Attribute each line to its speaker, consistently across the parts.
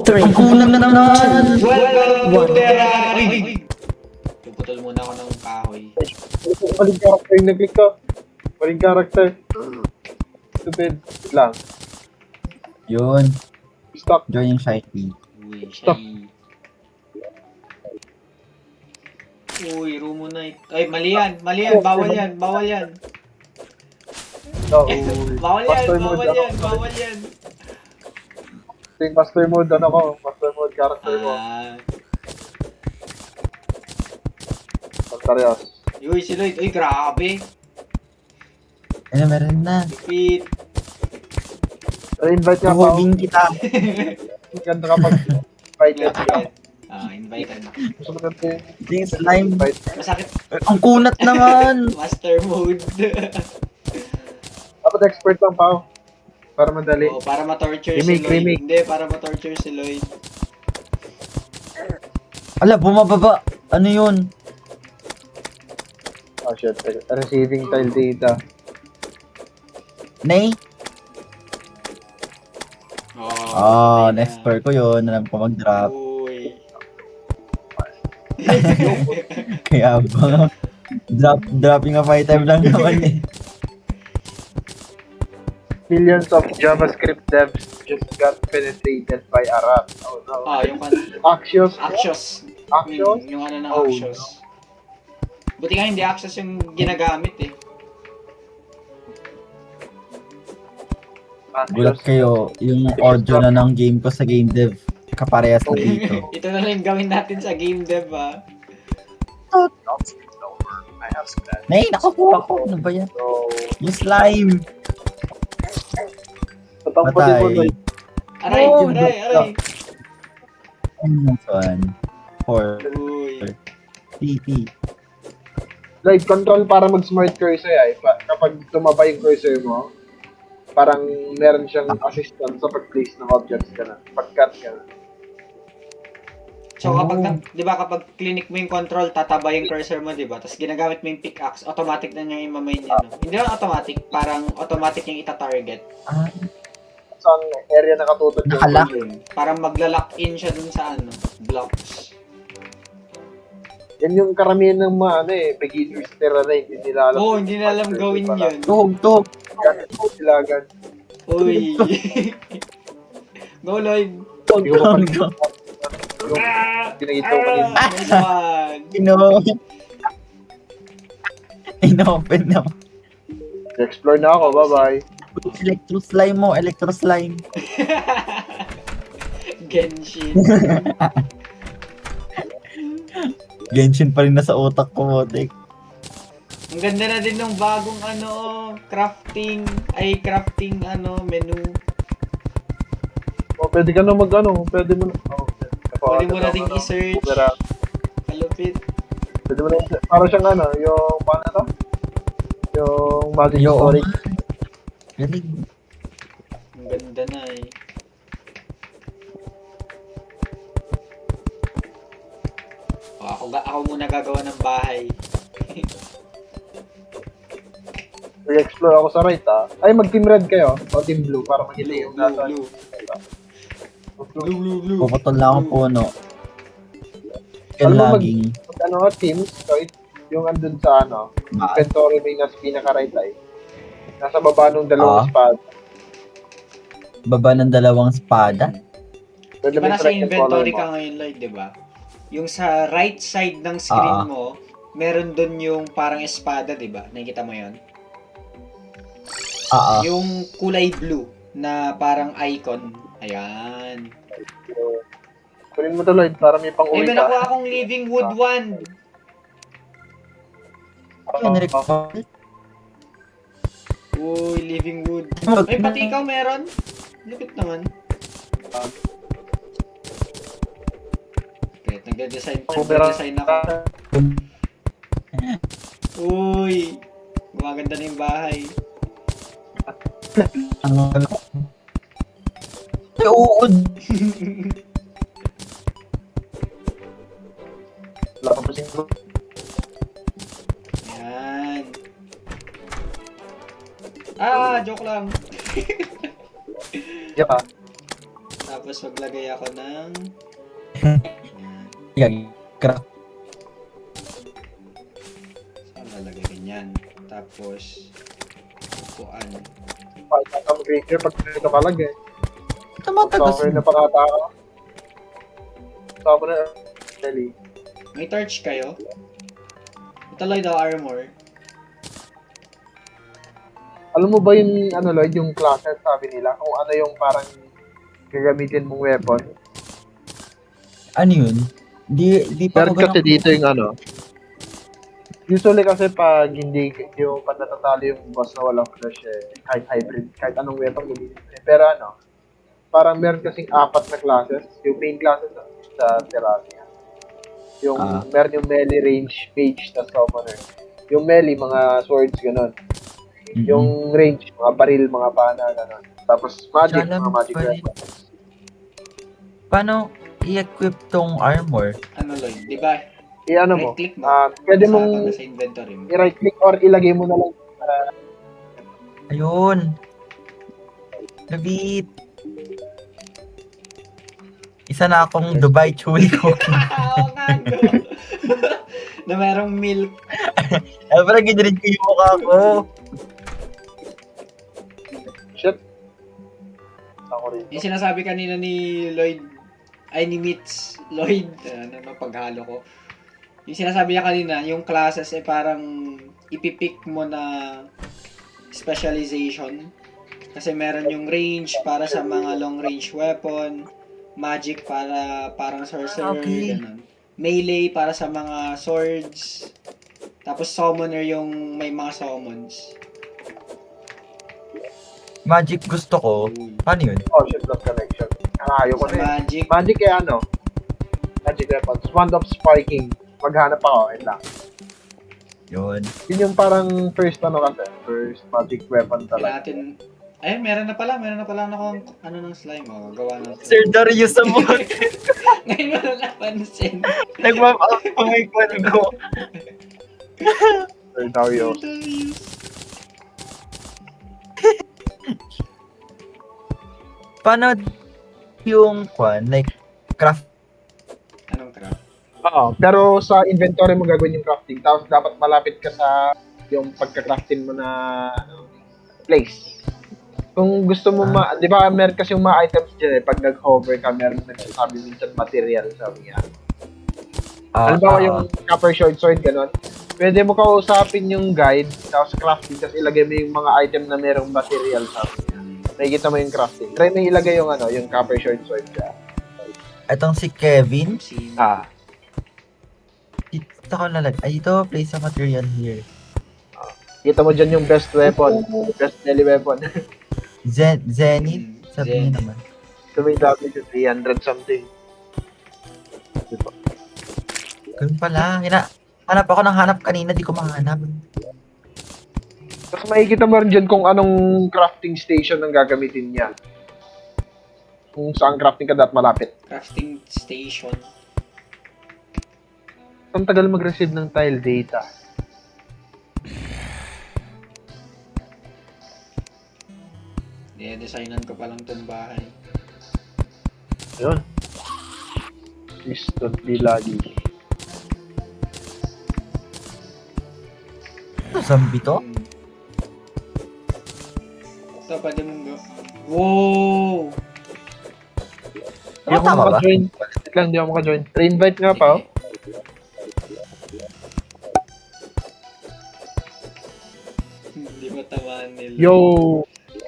Speaker 1: Ang kulang na naman!
Speaker 2: Welcome to Terraria! Puputol muna ako ng kahoy.
Speaker 3: Maling character yung nag-click ko. Maling character. Stupid. Wait lang.
Speaker 1: Yun.
Speaker 3: Stop.
Speaker 1: Join yung Shiny.
Speaker 2: Uy,
Speaker 3: Stop.
Speaker 2: shy. Uy, Rumonite. Ay, mali yan. Mali yan. Bawal yan. Bawal yan.
Speaker 3: No.
Speaker 2: Bawal yan.
Speaker 3: Master mode
Speaker 2: Bawal
Speaker 3: ako.
Speaker 2: yan. Bawal yan.
Speaker 3: Yung master mode, ano ko? Master mode character mo. Pagkaryas.
Speaker 2: Uy, si Lloyd. Uy, grabe.
Speaker 1: Ano, meron na.
Speaker 2: Fit.
Speaker 3: Invite nga pa.
Speaker 1: Tuhugin kita.
Speaker 3: Ganda kapag invited ka.
Speaker 2: Invited.
Speaker 3: Gusto mo natin
Speaker 1: Yung slime.
Speaker 3: invite.
Speaker 2: Masakit.
Speaker 1: Ang kunat naman!
Speaker 2: Master mode.
Speaker 3: Dapat expert lang pa. Para madali.
Speaker 2: Oo, para ma-torture si
Speaker 3: Remake,
Speaker 2: Lloyd.
Speaker 3: remake.
Speaker 2: Hindi, para ma-torture si Lloyd.
Speaker 1: Ala, bumababa. Ano yun?
Speaker 3: Oh shit. Receiving tile data.
Speaker 1: Nay?
Speaker 2: Oh,
Speaker 1: Next floor ko yun. Alam ko mag-drop.
Speaker 2: Uy.
Speaker 1: Kaya ba? Dropping a 5 time lang naman eh.
Speaker 3: Millions of JavaScript devs just got penetrated by a rat. Oh no.
Speaker 2: Yung
Speaker 3: Axios.
Speaker 2: Axios.
Speaker 3: Axios?
Speaker 2: Yung ano ng
Speaker 3: Oh,
Speaker 2: Axios. Buti nga hindi Axios yung ginagamit eh.
Speaker 1: Gulat kayo, yung audio na ng game ko sa game dev, kaparehas na dito.
Speaker 2: Ito na lang yung gawin natin sa game dev ah.
Speaker 1: Nay, nakukuha ko. Ano ba yan?
Speaker 3: So,
Speaker 1: Yung slime!
Speaker 3: patang pa din mo
Speaker 1: Patay.
Speaker 2: Aray,
Speaker 1: Oh,
Speaker 2: aray.
Speaker 1: This one. 4.
Speaker 2: Uy.
Speaker 1: TP.
Speaker 3: like control para mag-smart cursor ay. Kapag tumaba yung cursor mo, parang meron siyang assistant sa pag-place ng objects ka na. Pag-cut ka na.
Speaker 2: So kapag, di ba kapag clinic mo yung control, tataba yung cursor mo, di ba? Tapos ginagamit mo yung pickaxe, automatic na niya yung mamain niya, no? Hindi lang automatic, parang automatic yung ita-target.
Speaker 1: Ah,
Speaker 3: Saan area nakatutok yung
Speaker 1: Nakalock.
Speaker 2: Yun. Parang magla-lock in siya dun sa ano, blocks.
Speaker 3: Yan yung karamihan ng mga ano eh, beginners tira na hindi nila alam.
Speaker 2: Oo, hindi na alam gawin yun.
Speaker 1: tuhog.
Speaker 3: Sila agad.
Speaker 2: Uy. Go, Lloyd.
Speaker 3: Hindi ko
Speaker 1: Tuhog.
Speaker 3: yung pinakita ko kanina.
Speaker 2: Nice one.
Speaker 1: Inopen na.
Speaker 3: Explore na ako, bye-bye.
Speaker 1: Electro slime mo, electro slime.
Speaker 2: Genshin.
Speaker 1: Genshin pa rin nasa utak ko, motek.
Speaker 2: Ang ganda na din ng bagong ano, crafting menu.
Speaker 3: O, pwede ka na mag-ano, pwede mo na. Oh,
Speaker 2: Pwede mo na ding i-search. Kalupit.
Speaker 3: Pwede mo na para siyang ano, yung paano to? Yung magic
Speaker 1: Yo.
Speaker 3: storage.
Speaker 1: Galing.
Speaker 2: Ang ganda na eh. Ako muna gagawa ng bahay.
Speaker 3: I-explore ako sa right Ay, mag-team red kayo. O team blue para makita yung nasa.
Speaker 2: Blue.
Speaker 1: Puputol lang akong puno.
Speaker 3: Alam mo,
Speaker 1: Laging.
Speaker 3: Ano nga, teams, kahit yung andun sa ano, inventory may nasa pinaka-right ay. Nasa baba nung dalawang spot.
Speaker 1: Baba ng dalawang espada.
Speaker 3: Pwede
Speaker 2: Diba
Speaker 3: mo
Speaker 2: nasa
Speaker 3: select yung
Speaker 2: inventory
Speaker 3: color
Speaker 2: ka
Speaker 3: mo.
Speaker 2: ngayon, Lloyd, diba? Yung sa right side ng screen mo, meron dun yung parang espada, diba? Nakikita mo yon? Yung kulay blue na parang icon. Ayan.
Speaker 3: Kunin mo tuloy para may
Speaker 2: Eh,
Speaker 3: pang-uwi
Speaker 2: may
Speaker 3: ka.
Speaker 2: nakuha akong living wood wand. Uy, living wood. Ay, pati ikaw meron? Lupit naman. Okay, nagde-design ako. Uy, gumaganda na yung bahay.
Speaker 1: Ano? Ay, uod.
Speaker 3: Wala pa pasing ko.
Speaker 2: Yan. Joke lang.
Speaker 3: Yeah.
Speaker 2: Tapos Tapos maglagay ako ng...
Speaker 1: Yan. Crack.
Speaker 2: Saan nalagay ganyan? Tapos... Upuan.
Speaker 3: Ang granger pag nakalag eh.
Speaker 1: Tumatagas.
Speaker 3: Software na pangata ka. Sama na. Dali.
Speaker 2: May torch kayo? Ito Lloyd, armor.
Speaker 3: Alam mo ba yung, ano Lloyd, yung classes sabi nila? Kung ano yung parang gagamitin mong weapon?
Speaker 1: Ano yun? Di pa
Speaker 3: Meron
Speaker 1: ako
Speaker 3: kasi dito yung ano. Usually kasi pag hindi yung pag natatalo yung boss na walang flash eh, kahit hybrid, kahit anong weapon gamitin. Pero ano, parang meron kasing 4 na classes. Yung main classes sa Terraria. Yung meron yung melee, range, mage, na summoner. Yung melee, mga swords, ganun. Yung range, mga baril, mga pana, gano'n. Tapos magic,
Speaker 1: Sana
Speaker 3: mga magic
Speaker 1: pwede.
Speaker 3: weapons.
Speaker 1: Paano i-equip tong armor?
Speaker 2: Ano Lloyd, di ba?
Speaker 3: I-ano mo,
Speaker 2: Right-click mo.
Speaker 3: pwede
Speaker 2: Sa
Speaker 3: mong
Speaker 2: sa inventory mo.
Speaker 3: i-right click or ilagay mo na lang para
Speaker 1: Ayun. Nabit. Isa na akong Dubai Chewy Cookie.
Speaker 2: Oo nga, no. Na merong milk.
Speaker 1: Ay, parang ginrin ko yung mukha ko.
Speaker 3: shit. Ako rin.
Speaker 2: Yung sinasabi kanina ni Lloyd, ay ni Mitch, Lloyd, ano, paghalo ko. Yung sinasabi niya kanina, yung classes ay parang ipipick mo na specialization. Kasi meron yung range para sa mga long range weapon, magic para parang sorcerer,
Speaker 1: Okay.
Speaker 2: ganun. Melee para sa mga swords. Tapos summoner yung may mga summons.
Speaker 1: Magic gusto ko. Paano yun?
Speaker 3: Oh shit, lost connection. Ayaw ko
Speaker 2: Sa
Speaker 3: na eh.
Speaker 2: magic,
Speaker 3: Magic eh ano? Magic weapons. Wand of Sparking. Maghanap ako, wait lang.
Speaker 1: Yun.
Speaker 3: Yun yung parang first ano kasi. First magic weapon talaga.
Speaker 2: natin. Ayun, meron na pala akong ano ng slime, oh, gawa ng
Speaker 1: Sir Darius sa buhat.
Speaker 2: Ngayon mo na napansin.
Speaker 1: Nag-map out pa may kwan ko.
Speaker 3: Sir Dario.
Speaker 1: Paano yung kwan? Like, craft.
Speaker 2: Anong craft?
Speaker 3: Oo, pero sa inventory mo gagawin yung crafting. Tapos dapat malapit ka sa yung pagka-crafting mo na ano, place. Kung gusto mo di ba meron kasi yung mga items dyan eh, pag nag-hover ka, meron nagsasabi minsan material, sabi niya. Halimbawa yung copper short sword, gano'n. Pwede mo kausapin yung guide, tapos crafting, tapos ilagay mo yung mga item na merong material, sabi niya. Nakikita mo yung crafting. Try mo ilagay yung ano, yung copper short sword dyan.
Speaker 1: Itong si Kevin. Dito ko nalag. Ay, ito, place a material here.
Speaker 3: Kita mo dyan yung best weapon, best melee weapon.
Speaker 1: Zenith. Sabi niya naman.
Speaker 3: So may damage yung 300 something. Diba?
Speaker 1: Ganun pala. Hanap ako ng hanap kanina, di ko mahanap.
Speaker 3: Tapos makikita mo rin dyan kung anong crafting station ang gagamitin niya. Kung saan crafting ka dapat malapit.
Speaker 2: Crafting station.
Speaker 3: Ang tagal mag-receive ng tile data.
Speaker 2: Designan ko pa lang itong bahay.
Speaker 3: Ayun. Please don't be laggy.
Speaker 1: Ito, zombie to?
Speaker 2: Ito, pwede mong go. Wow!
Speaker 3: Hindi ako
Speaker 1: Tama ba?
Speaker 3: maka-join. Wait lang, hindi ako maka-join. Re-invite nga pa, oh.
Speaker 2: Hindi mo tamaan nila.
Speaker 3: Yo!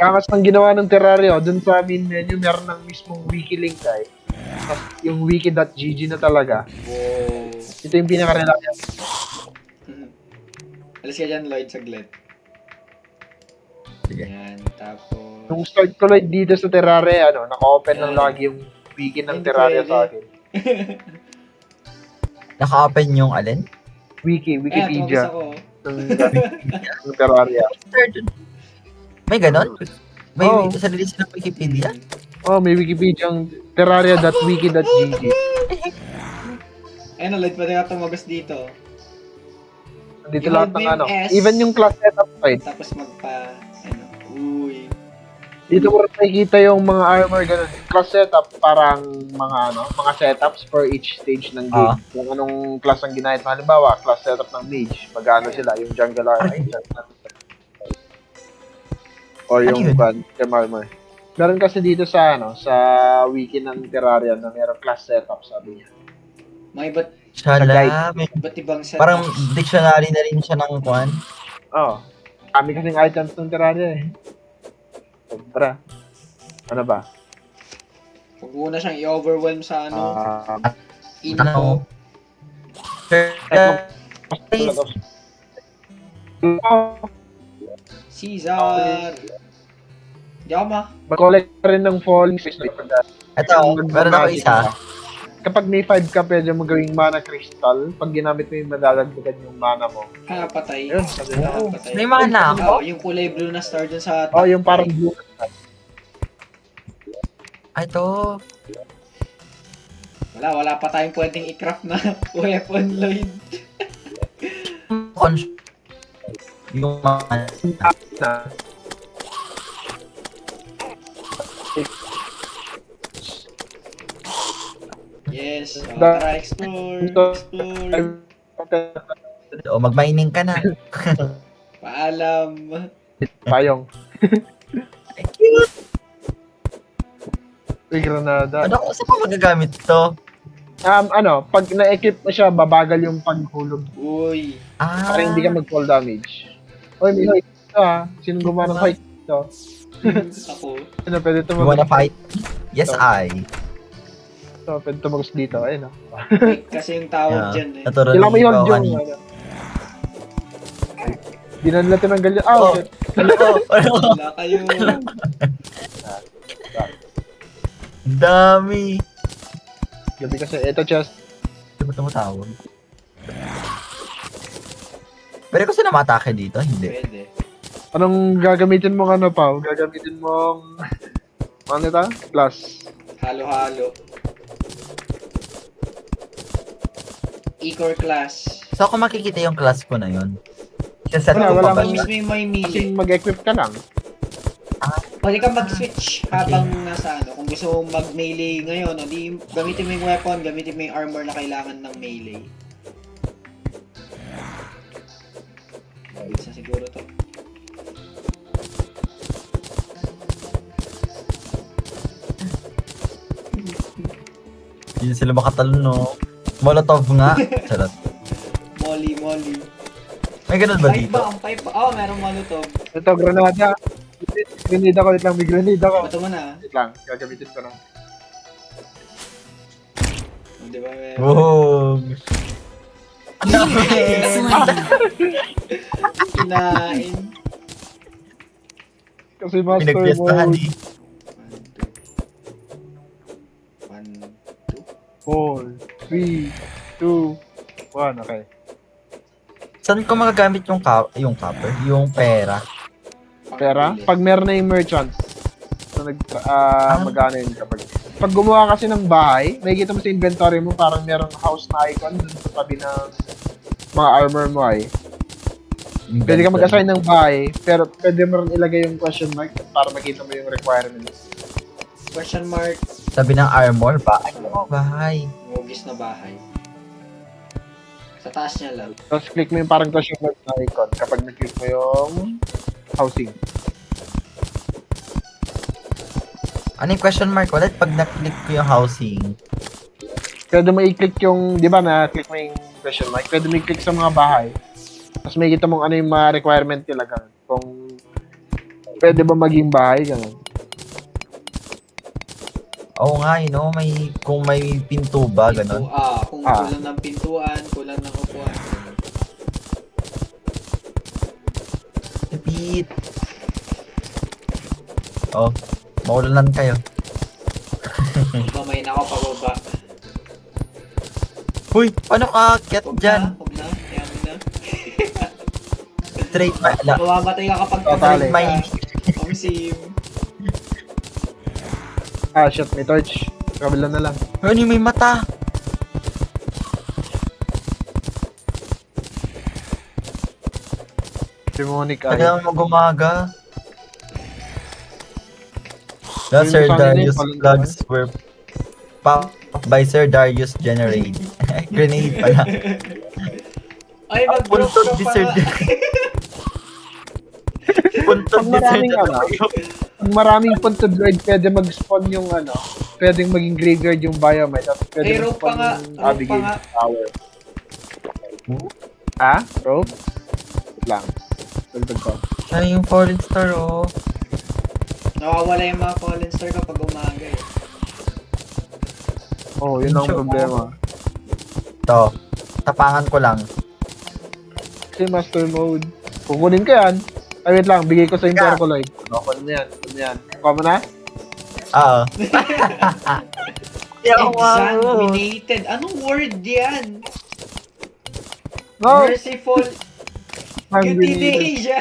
Speaker 3: Kakas ng ginawa ng Terraria, dun sa main menu, meron ng mismong wiki link ay. Tapos yung wiki.gg na talaga.
Speaker 2: Wow!
Speaker 3: Ito yung pinaka-reliable.
Speaker 2: Alis ka dyan, Lloyd, saglit.
Speaker 1: Sige.
Speaker 2: Yan, tapos...
Speaker 3: Nung start ko lang dito sa Terraria, ano, naka-open lang
Speaker 2: Yeah.
Speaker 3: lagi yung wiki ng
Speaker 2: Hindi
Speaker 3: Terraria
Speaker 2: pwede.
Speaker 3: sa akin.
Speaker 1: Naka-open yung alin?
Speaker 3: Wikipedia
Speaker 2: ako.
Speaker 3: ng Terraria.
Speaker 1: May ganon? May
Speaker 3: Oo.
Speaker 1: sarili silang Wikipedia?
Speaker 3: Oh, may Wikipedia ang terraria.wiki.gg.
Speaker 2: Ayun, Lloyd, pwede ka tumagos dito.
Speaker 3: Dito
Speaker 2: I-hold
Speaker 3: lahat
Speaker 2: mo
Speaker 3: ng
Speaker 2: yung
Speaker 3: ano.
Speaker 2: S.
Speaker 3: Even yung class setup side.
Speaker 2: Tapos magpa... Ano? Uy.
Speaker 3: Dito mo rin makikita yung mga armor ganun. Class setup, parang mga setups for each stage ng game. Kung anong class ang ginamit mo. Halimbawa, class setup ng mage. Magkano sila, yung jungle armor. O
Speaker 1: Ano
Speaker 3: yung
Speaker 1: yun?
Speaker 3: gem armor. Meron kasi dito sa sa wiki ng Terraria na merong class setup, sabi niya.
Speaker 2: May iba't
Speaker 1: Shala, may,
Speaker 2: ibang set.
Speaker 1: parang dictionary na rin siya ng kwan.
Speaker 3: Oo. Kami kasing items ng Terraria eh. Sobra. Ano ba?
Speaker 2: Huwag mo na siyang i-overwhelm sa
Speaker 3: Ah,
Speaker 2: info. Caesar! Di ako
Speaker 3: mag-collect ka rin ng falling crystal.
Speaker 1: Ito, meron ako isa.
Speaker 3: Kapag may 5 ka, pwede mo gawing mana crystal. Pag ginamit mo yung madadagdagan yung mana mo.
Speaker 2: patay.
Speaker 3: Ayun, sabi na.
Speaker 2: Patay.
Speaker 1: May mga na ako.
Speaker 2: Oh, yung kulay blue na star dun sa
Speaker 3: Oh, yung parang blue.
Speaker 1: Ito.
Speaker 2: Wala pa tayong pwedeng i-craft na weapon, Lloyd.
Speaker 1: Yung mga
Speaker 3: Na.
Speaker 2: Yes, tara, explore.
Speaker 1: o mag-mining ka na.
Speaker 2: Paalam.
Speaker 3: Payong.
Speaker 1: Cute.
Speaker 3: Uy, granada.
Speaker 1: Ano, saan pa magagamit to?
Speaker 3: Pag na-equip mo siya, babagal yung paghulog.
Speaker 2: Uy.
Speaker 3: Para hindi ka mag-fall damage. Uy, may hoik dito ha. Sinong gumawa ng hoik dito?
Speaker 2: Ako.
Speaker 3: Ano, pwede
Speaker 1: You wanna
Speaker 3: tumagos
Speaker 1: fight? Yes, I.
Speaker 3: dito. Pwede tumagos dito. Ayun ha.
Speaker 2: Kasi yung tawag
Speaker 1: Yeah.
Speaker 2: dyan eh.
Speaker 1: Natural
Speaker 3: Kailangan mo
Speaker 1: ikaw
Speaker 3: yung
Speaker 1: kanina.
Speaker 3: ano. Di na nila tinanggal yun.
Speaker 1: Oh.
Speaker 3: Shit.
Speaker 1: Ano?
Speaker 2: Wala kayo.
Speaker 1: Ang dami.
Speaker 3: Gabi kasi, ito chest.
Speaker 1: Hindi mo tumatawag. Pero kasi namatake dito, hindi.
Speaker 2: Pwede.
Speaker 3: Anong gagamitin mong ano pa? Gagamitin mong... ano ito? Plus.
Speaker 2: Halo-halo. E-core class.
Speaker 1: So kung makikita yung class ko na yun, set
Speaker 3: Wala,
Speaker 1: ko
Speaker 3: wala
Speaker 1: pa ba
Speaker 2: Yung
Speaker 1: siya?
Speaker 2: mismo yung may
Speaker 3: Kasi
Speaker 2: melee.
Speaker 3: mag-equip ka lang.
Speaker 2: Pwede kang mag-switch habang nasa ano. Kung gusto mong mag-melee ngayon, o di gamitin mo yung weapon, gamitin mo yung armor na kailangan ng melee. Gawin na siguro to.
Speaker 1: Hindi sila makatalon, no? Molotov nga. Charot.
Speaker 2: Molly.
Speaker 1: May ganun ba
Speaker 2: Pipe
Speaker 1: dito?
Speaker 2: ba? Ang pipe ba? Oh, merong molotov.
Speaker 3: Ito, granada. Granada ko, wait lang. May granada ko.
Speaker 2: Bato mo na.
Speaker 3: Wait lang, gagamitin ko na.
Speaker 2: Di ba meron?
Speaker 1: Wog. Ang dami.
Speaker 2: Kinain.
Speaker 3: Kasi master
Speaker 1: Pinagpiestahan
Speaker 3: mode.
Speaker 1: eh.
Speaker 2: 1, 2.
Speaker 3: 4, 3, 2, 1. Okay.
Speaker 1: Saan ko magagamit yung copper? Yung pera?
Speaker 3: Pera? Pag meron na yung merchants, so magkano yun kapag... Pag gumawa kasi ng bahay, makikita mo sa inventory mo parang merong house na icon dun sa tabi ng mga armor mo ay. Pwede ka mag-assign ng bahay, pero pwede mo rin ilagay yung question mark para makita mo yung requirements.
Speaker 2: Question mark.
Speaker 1: Sabi ng armor ba? Ay, bahay.
Speaker 2: Mugis na bahay. Sa taas niya lang.
Speaker 3: Tapos click mo yung parang question mark na icon kapag na-click mo yung housing.
Speaker 1: Ano yung question mark ulit? Pag na-click ko yung housing.
Speaker 3: Pwede mo i-click yung, di ba na-click mo yung question mark, pwede mo i-click sa mga bahay. Tapos makikita mong ano yung mga requirement nila ganun. Kung pwede ba maging bahay, ganun.
Speaker 1: Oo nga, kung may pinto ba, ganun.
Speaker 2: Kung kulang ng pintuan, kulang ng upuan.
Speaker 1: Repeat. Oh, maulanan kayo.
Speaker 2: Mamay na ako pababa.
Speaker 1: Uy, paano ka akyat dyan?
Speaker 2: Huwag na. Yaman na.
Speaker 1: Straight
Speaker 2: Mamamatay ka kapag
Speaker 3: Totally.
Speaker 1: mine.
Speaker 2: Ang sim.
Speaker 3: Shit, may torch. Kabila na lang.
Speaker 1: Ano yung may mata?
Speaker 3: Demonic eye.
Speaker 1: Kailangan mo gumaga. No,
Speaker 3: Yung
Speaker 1: Sir
Speaker 3: sa akin
Speaker 1: Darius
Speaker 3: yun,
Speaker 1: plugs were popped by Sir Darius Generate. Grenade pala.
Speaker 2: Ay, mag-drop
Speaker 1: Puntod
Speaker 2: ka
Speaker 1: ni
Speaker 2: pa
Speaker 1: Sir
Speaker 2: nga.
Speaker 1: Puntod ni Sir
Speaker 3: maraming Pag maraming puntod Lloyd, pwede mag-spawn yung pwedeng maging graveyard yung biomite. Tapos pwede
Speaker 2: Ay, rope pa
Speaker 3: mag-spawn
Speaker 2: nga.
Speaker 3: yung
Speaker 2: Rope pa
Speaker 3: Abigail
Speaker 2: nga.
Speaker 3: Tower. Ha? Rope? Wait lang. Dagdag ko.
Speaker 1: Ano yung Fallen Star, oh.
Speaker 2: Nawawala yung mga fallen star kapag umaga eh.
Speaker 3: Oh, yun ang
Speaker 1: Sure.
Speaker 3: problema.
Speaker 1: Ito. Tapangan ko lang.
Speaker 3: Kasi master mode. Kukunin ko yan. Ay, wait lang. Bigay ko sa Impero ko, Lloyd. Kunin mo yan. Kunin mo yan. Kuha mo na?
Speaker 1: Oo.
Speaker 2: Examinated. Anong word yan?
Speaker 3: No!
Speaker 2: Merciful euthanasia.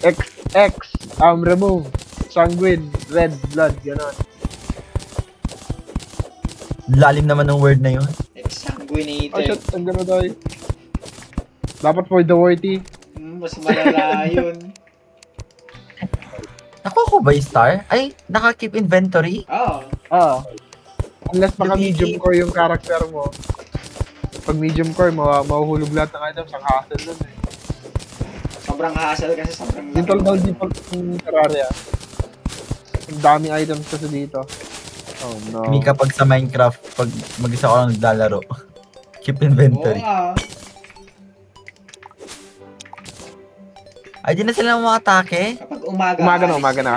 Speaker 3: XX. Remove. Sanguine. Red blood. Ganon.
Speaker 1: Lalim naman ng word na yun.
Speaker 3: Oh,
Speaker 2: Exsanguinated.
Speaker 3: shit. Ang gano'n tayo. Dapat for the worthy.
Speaker 2: Mas malala yun.
Speaker 1: Nakuha ko ba yung star? Ay, naka-keep inventory?
Speaker 2: Oo.
Speaker 3: Unless baka
Speaker 1: Lumilip.
Speaker 3: medium core yung character mo. Pag medium core, mahuhulog lahat ng items. Ang hassle nun eh.
Speaker 2: Sobrang hassle kasi sobrang
Speaker 3: Default yung Terraria. Ang daming items kasi dito. Oh no.
Speaker 1: May kapag sa Minecraft, pag mag-isa ko lang naglalaro. Keep
Speaker 2: Oo
Speaker 1: inventory.
Speaker 2: nga.
Speaker 1: Ay, di na sila makatake.
Speaker 2: Kapag umaga.
Speaker 3: Umaga na.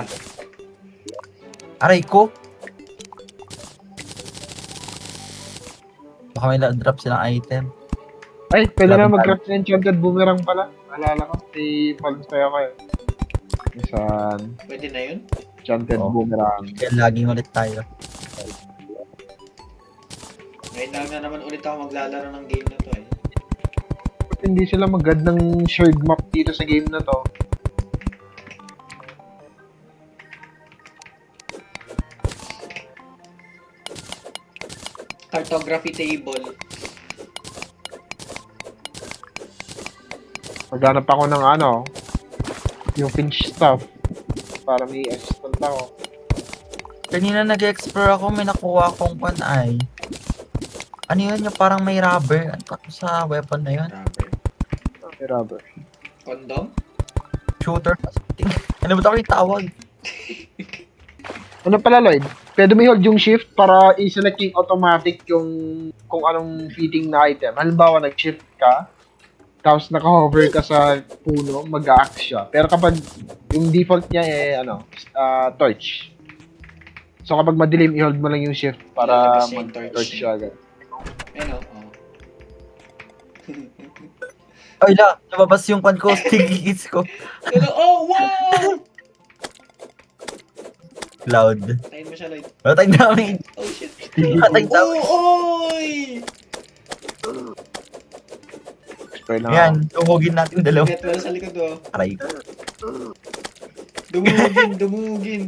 Speaker 1: Aray ko. Baka may drop silang item.
Speaker 3: Ay, pwede na
Speaker 1: Grabe
Speaker 3: mag-craft ng enchanted boomerang pala. Naalala ko, si Palms tayo kayo. Isang
Speaker 2: Pwede na yun?
Speaker 3: enchanted
Speaker 1: Oo.
Speaker 3: boomerang.
Speaker 1: Kaya laging ulit tayo.
Speaker 2: Ngayon lang na naman ulit ako maglalaro ng game na to eh.
Speaker 3: Ba't hindi sila mag-add ng shared map dito sa game na to?
Speaker 2: Cartography table.
Speaker 3: Maghanap ako ng yung Finch stuff. Para may assistant ako.
Speaker 1: Kanina nag-explore ako, may nakuha akong panay. Ano yun? Yung parang may rubber. Ano pa sa weapon na yun?
Speaker 2: Rubber.
Speaker 3: Okay, rubber.
Speaker 2: Condom?
Speaker 1: Shooter? Ano ba ito yung tawag?
Speaker 3: Ano pala, Lloyd? Pwede mo hold yung shift para i-select yung automatic yung kung anong fitting na item. Halimbawa, nag-shift ka, tapos naka-hover ka sa puno, mag-a-act siya. Pero kapag yung default niya torch. So kapag madilim, i-hold mo lang yung shift para
Speaker 2: Lalabas yung
Speaker 3: mag-torch
Speaker 2: torch.
Speaker 3: siya agad.
Speaker 2: Ayun o.
Speaker 1: Ay la, lumabas yung pan ko, stigis ko.
Speaker 2: Oh, wow!
Speaker 1: Cloud.
Speaker 2: Tayin mo siya, Lloyd.
Speaker 1: Wala tayong damage.
Speaker 2: Oh, shit.
Speaker 1: Wala tayong damage.
Speaker 2: Oy!
Speaker 3: Explore lang
Speaker 1: Yan, tuhugin natin yung dalawa.
Speaker 2: Netwell sa likod oh.
Speaker 1: Aray ko.
Speaker 2: Dumugin.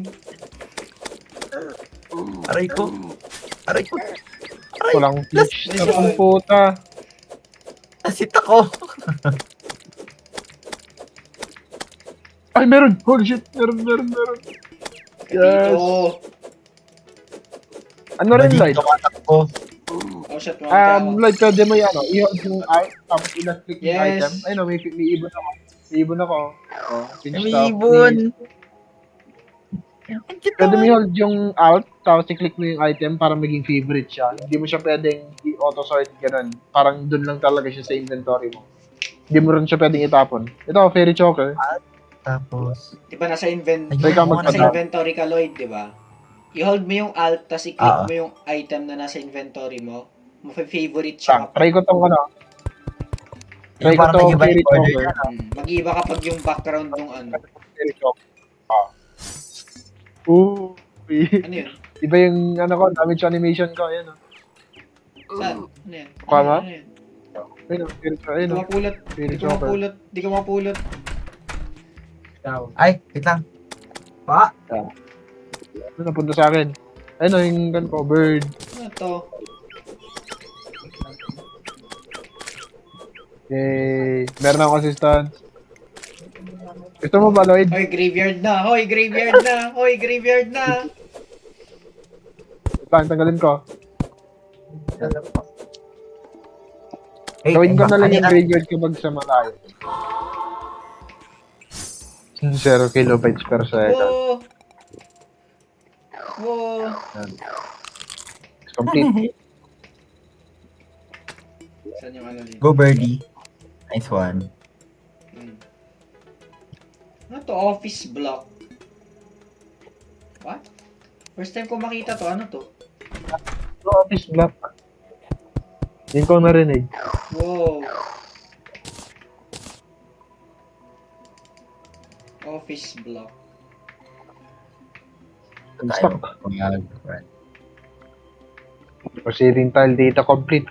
Speaker 1: Aray ko. Aray ko.
Speaker 3: ako. Walang fish
Speaker 2: Nice
Speaker 3: na
Speaker 2: one.
Speaker 3: puta.
Speaker 1: Nasit ako.
Speaker 3: Ay, meron! Holy shit! Meron! Yes!
Speaker 2: Dito.
Speaker 3: Ano rin, Lloyd?
Speaker 1: Tumatakbo.
Speaker 2: Oh, shit. Mga
Speaker 3: Lloyd, pwede mo i-hold yung alt, tapos i-left click yung
Speaker 2: Yes.
Speaker 3: item. Ay, no, may ibon ako. May ibon ako. Oh, pinch
Speaker 1: May
Speaker 3: stuff.
Speaker 1: ibon.
Speaker 3: Pwede mo i-hold yung alt, tapos i-click mo yung item para maging favorite siya. Hindi mo siya pwedeng i-auto-sort, ganun. Parang dun lang talaga siya sa inventory mo. Hindi mo rin siya pwedeng itapon. Ito, fairy choker.
Speaker 1: Tapos,
Speaker 2: Di ba nasa
Speaker 3: Teka,
Speaker 2: nasa
Speaker 3: magpata-
Speaker 2: inventory ka, Lloyd, di ba? I-hold mo yung alt, tas i-click mo yung item na nasa inventory mo. Mafe-favorite siya.
Speaker 3: Try ko tong Try
Speaker 1: yung
Speaker 3: ko
Speaker 1: parang
Speaker 3: tong
Speaker 1: nag-iba
Speaker 3: fairy
Speaker 1: yung order
Speaker 3: choker.
Speaker 1: niya.
Speaker 2: Mag-iiba kapag yung background ng ano.
Speaker 3: Fairy choker. Ooh.
Speaker 2: Ano yun?
Speaker 3: Iba yung damage animation ko. Ayan,
Speaker 2: Saan? Ano yan?
Speaker 3: Tama?
Speaker 2: Ano yan?
Speaker 3: Ayun, fairy choker. Ayun,
Speaker 2: Di ka mapulot.
Speaker 3: fairy
Speaker 2: Di ka
Speaker 3: choker.
Speaker 2: mapulot. Di ka mapulot.
Speaker 1: Ay, wait lang. Pa?
Speaker 3: Ano napunta sa akin? Ayun, yung gun ko, bird.
Speaker 2: Ano to?
Speaker 3: Yay. Meron akong assistant. Gusto mo ba, Lloyd?
Speaker 2: Hoy, graveyard na! Hoy, graveyard na! Hoy, graveyard na!
Speaker 3: Tanggalin ko.
Speaker 1: Hey,
Speaker 3: Gawin ko na lang yung
Speaker 1: kanina-
Speaker 3: graveyard kapag sa malayo. 0 kilobytes per second.
Speaker 2: Whoa! Whoa!
Speaker 3: It's complete.
Speaker 2: Saan yung ano dito?
Speaker 1: Go birdie. Nice one.
Speaker 2: Ano to? Office block. What? First time ko makita to. Ano to?
Speaker 3: Office block. Yun ko narinig.
Speaker 2: Wow. Office block.
Speaker 3: Stock.
Speaker 1: Tayo.
Speaker 3: Proceeding tile data complete.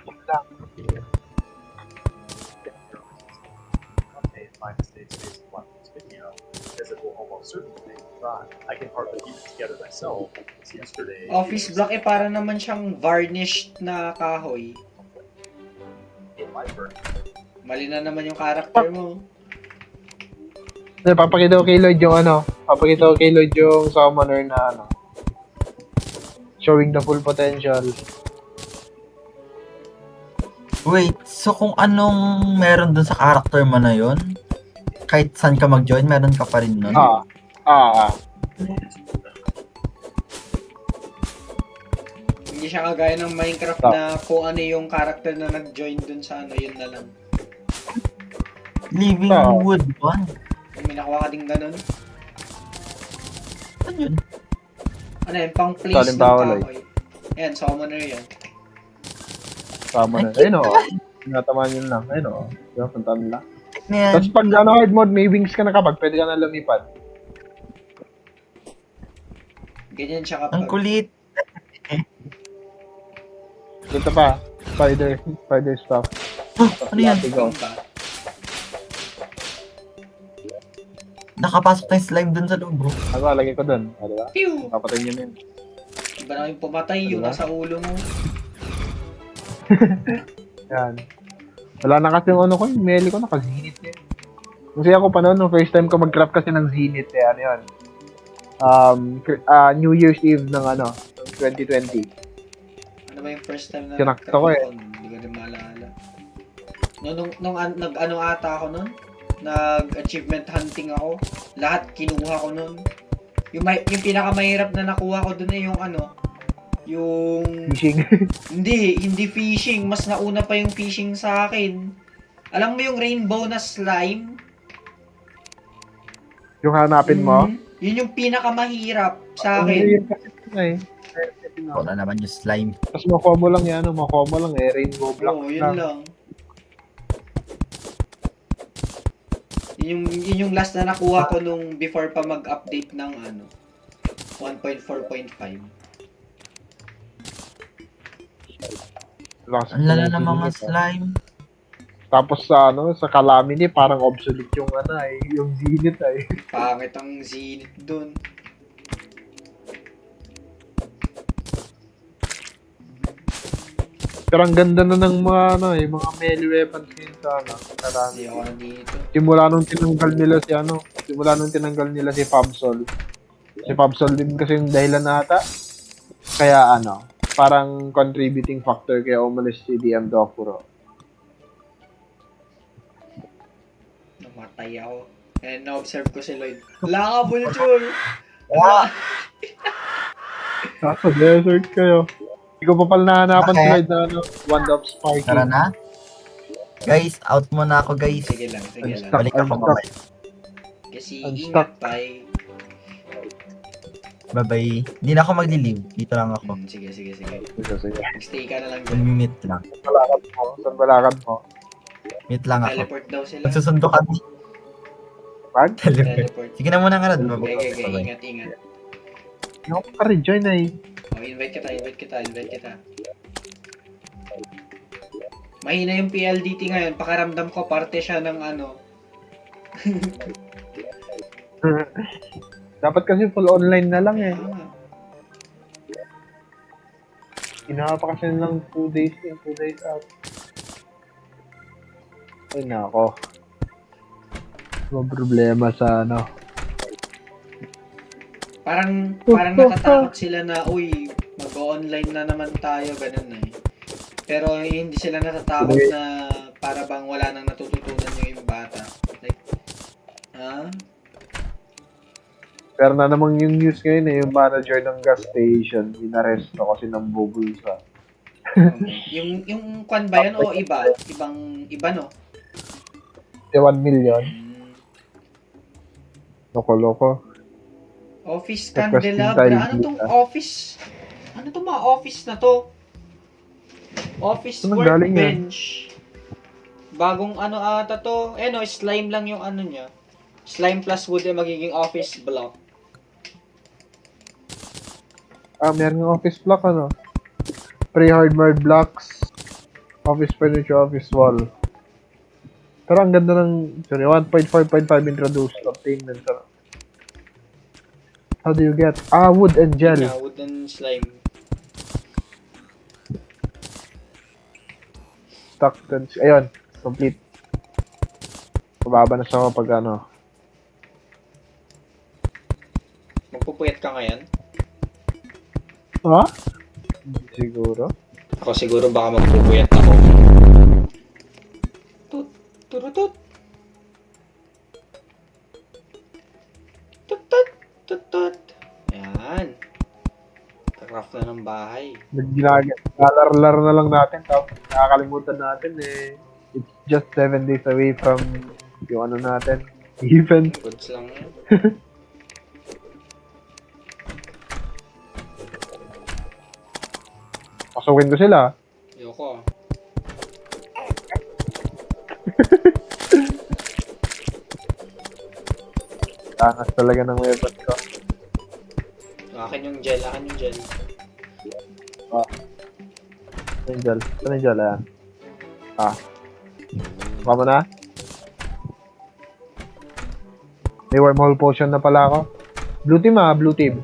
Speaker 4: My mistakes based upon this video, as it will almost certainly make me cry. I can hardly keep it together myself. It's yesterday.
Speaker 2: Office block para naman siyang varnished na kahoy.
Speaker 4: In my burn.
Speaker 2: Mali na naman yung character mo.
Speaker 3: Papakita ko kay Lloyd yung Papakita ko kay Lloyd yung summoner na showing the full potential.
Speaker 1: Wait, so kung anong meron dun sa character mo na yun, kahit saan ka mag-join, meron ka pa rin nun?
Speaker 2: Hindi siya kagaya ng Minecraft na kung ano yung character na nag-join dun sa yun na lang.
Speaker 1: Living wood one.
Speaker 2: May nakuha ka din ganun.
Speaker 1: Ano yun?
Speaker 2: Ano yan? Pang place ng
Speaker 3: Halimbawa,
Speaker 2: kahoy. Ayan, summoner yan.
Speaker 3: Summoner. Ayun o. Tinatamaan yun lang. Ayun o. Diba, puntaan nila.
Speaker 1: Yan.
Speaker 3: Tapos pag hard mode, may wings ka na kapag, pwede ka na lumipad.
Speaker 2: Ganyan siya
Speaker 1: Ang
Speaker 2: kapag...
Speaker 1: kulit.
Speaker 3: Ito pa. Spider stuff.
Speaker 1: Ano yan?
Speaker 3: Go.
Speaker 2: Ba?
Speaker 1: Nakapasok tayong slime dun sa loob, bro.
Speaker 3: Ako, lagay ko dun. Diba?
Speaker 2: Pew!
Speaker 3: Kapatay nyo na yun.
Speaker 2: Iba na yung pumatay yung
Speaker 3: Diba?
Speaker 2: nasa ulo mo.
Speaker 3: Yan. Wala na kasi yung yung melee ko, naka-zenith yun. Kasi ako pa noon, first time ko mag-craft kasi ng zenith, ano yun. New Year's Eve ng 2020.
Speaker 2: Ano ba yung first time na
Speaker 3: Kinakta ko eh.
Speaker 2: Hindi ko rin maalala. Nung nag-ano ata ako nun? Nag-achievement hunting ako. Lahat kinuha ko nun. Yung pinakamahirap na nakuha ko dun yung yung...
Speaker 3: Fishing.
Speaker 2: Hindi fishing. Mas nauna pa yung fishing sa akin. Alam mo yung rainbow na slime?
Speaker 3: Yung hanapin mo.
Speaker 2: Yun yung pinakamahirap sa
Speaker 3: Ano
Speaker 2: akin.
Speaker 3: yun kasi eh.
Speaker 1: Wala naman yung slime.
Speaker 3: Tapos makuha mo lang yan, makuha mo lang rainbow block
Speaker 2: Oo, yun lang. Yun yung last na nakuha ko nung before pa mag-update ng 1.4.5.
Speaker 1: Ang lala ng mga slime.
Speaker 3: Tapos sa Calamity, parang obsolete yung yung Zenith
Speaker 2: Pangit ang zenith dun.
Speaker 3: Pero ang ganda na ng mga mga melee weapons ngayon sa Calamity.
Speaker 2: Hindi ako nandito.
Speaker 3: Simula nung tinanggal nila si Pabsol. Si Pabsol din kasi yung dahilan nata. Kaya parang contributing factor kaya umalis si DM Dokuro.
Speaker 2: Namatay ako. And na-observe ko si Lloyd. Wala ka, Bulchul!
Speaker 3: Nasa desert kayo. Hindi ko pa pala nahanapan si
Speaker 1: Bakit?
Speaker 3: Lloyd na Wand of Sparking.
Speaker 1: Tara na. Guys, out muna ako, guys.
Speaker 2: Sige lang.
Speaker 1: Balik ako mamaya.
Speaker 2: Kasi
Speaker 3: Unstuck.
Speaker 2: ingat tayo.
Speaker 1: Bye-bye. Hindi na ako magli-leave. Dito lang ako.
Speaker 2: Sige.
Speaker 3: Sige.
Speaker 2: Stay ka na lang dyan.
Speaker 1: Mag-meet lang.
Speaker 3: Saan balakad mo?
Speaker 1: Meet lang ako.
Speaker 2: Teleport daw sila.
Speaker 1: Magsusundo kami.
Speaker 3: Pag?
Speaker 1: Teleport.
Speaker 2: Teleport.
Speaker 1: Sige na muna nga, Rad.
Speaker 2: Okay.
Speaker 1: Bye-bye.
Speaker 2: Ingat.
Speaker 3: Ako pa rejoin
Speaker 2: Invite kita. Mahina yung PLDT ngayon. Pakaramdam ko parte siya ng
Speaker 3: Dapat kasi full online na lang
Speaker 2: Ah,
Speaker 3: Ginawa pa kasi lang 2 days in, 2 days out. Ay nako. Mga problema sa ano.
Speaker 2: Parang natatakot sila na, uy, mag-online na naman tayo, ganun na eh. Pero hindi sila natatakot na para bang wala nang natututunan yung bata. Like,
Speaker 3: Pero na namang yung news ngayon yung manager ng gas station, inaresto kasi ng bubulsa.
Speaker 2: yung kwan ba yan o iba? Iba no?
Speaker 3: 1 million. Loko-loko.
Speaker 2: Office
Speaker 3: Requesting
Speaker 2: candelabra.
Speaker 3: tile
Speaker 2: Ano tong
Speaker 3: visa.
Speaker 2: office? Ano tong mga office na to? Office
Speaker 3: Saan galing
Speaker 2: workbench. Bagong ano ata to. No, slime lang yung ano niya. Slime plus wood ay magiging office block.
Speaker 3: Meron ng office block, ano? Pre-hardware blocks, office furniture, office wall. Pero ang ganda ng, 1.4.5 introduced, obtainment. How do you get? Wood and gel.
Speaker 2: Yeah, wood and slime.
Speaker 3: Stock, ayun, complete. Pababa na siya pag ano.
Speaker 2: Magpupuyat ka ngayon?
Speaker 3: Ha? Siguro.
Speaker 2: Ako siguro baka magpupuyat ako. Tut, turutut. Tut, tut, tut, tut. Ayan. Craft na ng bahay.
Speaker 3: Naglalar na lang natin, tapos nakakalimutan natin it's just 7 days away from yung ano natin, event.
Speaker 2: Goods lang yan.
Speaker 3: Pasukin ko sila.
Speaker 2: Ayoko ah.
Speaker 3: Tangas talaga ng weapon ko.
Speaker 2: Akin yung gel,
Speaker 3: Angel. Saan Angel? Ayan. Mama na? May wormhole potion na pala ako. Blue team blue team.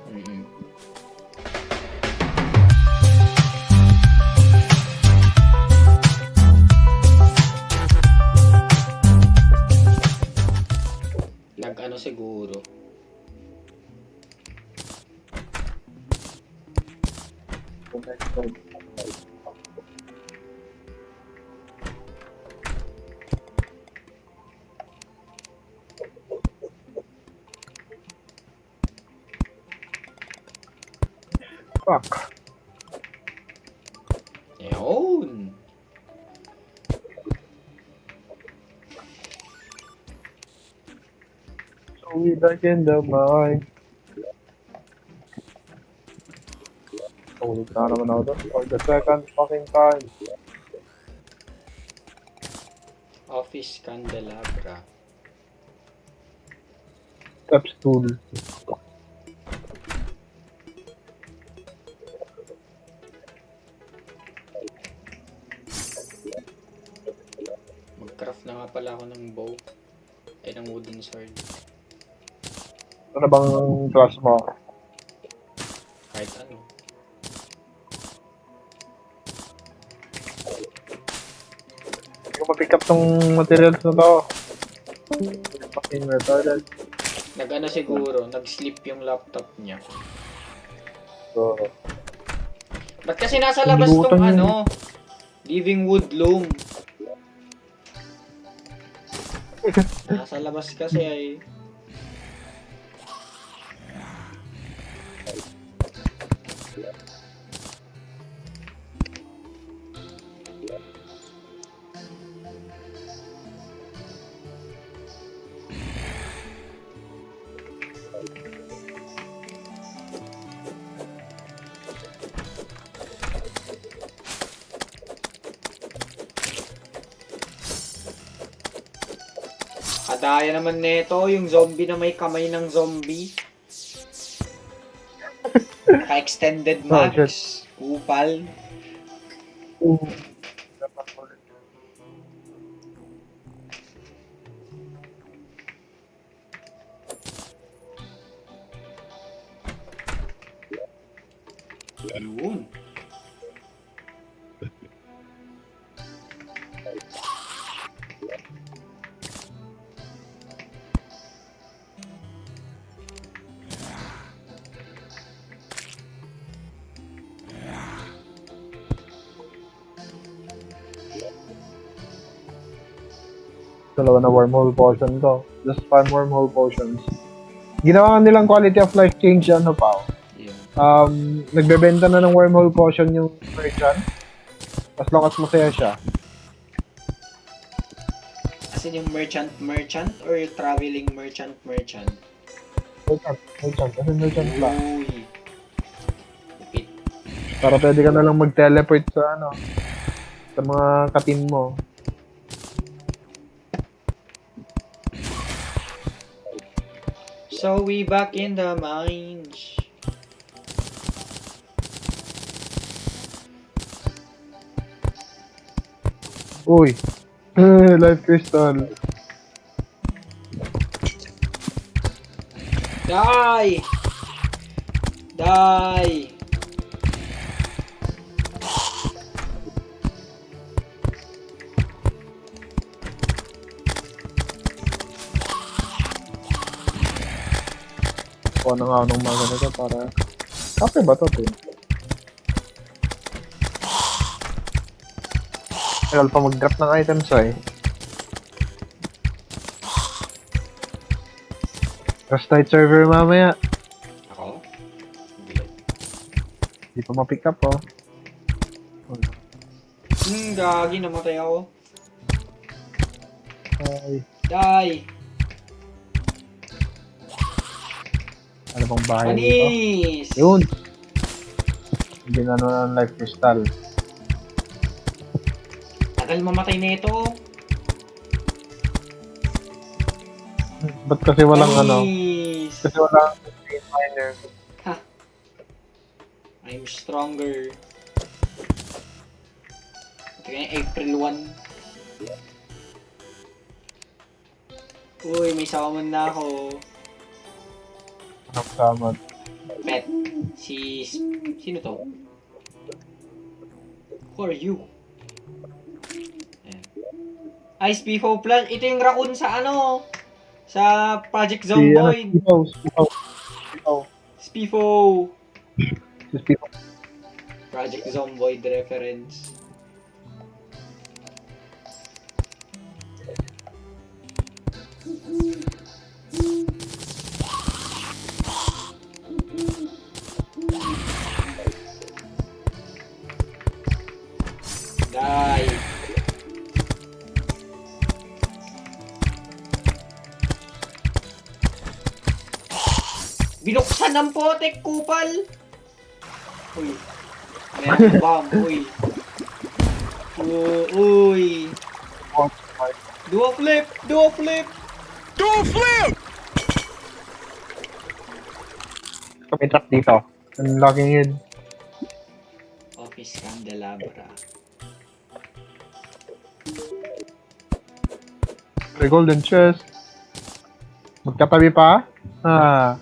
Speaker 2: Nag-ano siguro.
Speaker 3: Fuck.
Speaker 2: Ayun.
Speaker 3: So we like in the mind. Ulit na naman ako doon. For the second fucking time.
Speaker 2: Office candelabra.
Speaker 3: Steps tool.
Speaker 2: Mag-craft na nga pala ako ng bow. Ay, ng wooden sword.
Speaker 3: Ano bang class mo?
Speaker 2: Kahit ano.
Speaker 3: Hindi ko ma-pick up tong materials na to. Fucking retarded.
Speaker 2: Nag-ano siguro, nag-sleep yung laptop niya.
Speaker 3: So,
Speaker 2: Ba't kasi nasa labas tong
Speaker 3: Libutan yun.
Speaker 2: ano? Living wood loom. Nasa labas kasi ay... Kadaya naman neto, yung zombie na may kamay ng zombie. Naka-extended
Speaker 3: Oh,
Speaker 2: max. Kupal. Yun.
Speaker 3: Dalawa na wormhole potion to. Just farm wormhole potions. Ginawa nilang quality of life change ano pa.
Speaker 2: Yeah.
Speaker 3: Nagbebenta na ng wormhole potion yung merchant. As long as masaya siya.
Speaker 2: As in yung merchant or yung traveling merchant?
Speaker 3: Merchant. Kasi merchant lang.
Speaker 2: Uy. Lupit.
Speaker 3: Para pwede ka na lang mag-teleport sa ano. Sa mga ka-team mo.
Speaker 2: So we back in the mines.
Speaker 3: Uy! Life crystal.
Speaker 2: Die! Die!
Speaker 3: Kuha na nga ako ng mga ganito para... Kape ba to, Tim? Tagal pa mag-drop ng items, eh. Trust tight server mamaya.
Speaker 2: Ako?
Speaker 3: Hindi pa ma-pick up, oh.
Speaker 2: Gagi, namatay ako.
Speaker 3: Ay,
Speaker 2: Die!
Speaker 3: ano bang bahay dito?
Speaker 2: Panis!
Speaker 3: Yun! Hindi na ng life crystal.
Speaker 2: Tagal mamatay na ito.
Speaker 3: Ba't kasi walang ano?
Speaker 2: Panis!
Speaker 3: Kasi walang green miner.
Speaker 2: I'm stronger. Ito yung April 1. Uy, may salmon na ako.
Speaker 3: Anong samad?
Speaker 2: Pet. Sino to? Who are you? Ayan. Ice Beefo Plant. Ito yung raccoon sa ano? Sa Project Zomboid. Spifo. Project Zomboid reference. Die. Binuksan ng potek, kupal! Uy. Meron bomb, uy. Uy. Do a flip! Do a flip! Do a flip!
Speaker 3: May trap dito. Unlocking yun.
Speaker 2: Office Candelabra.
Speaker 3: May golden chest. Magkatabi pa? Ah.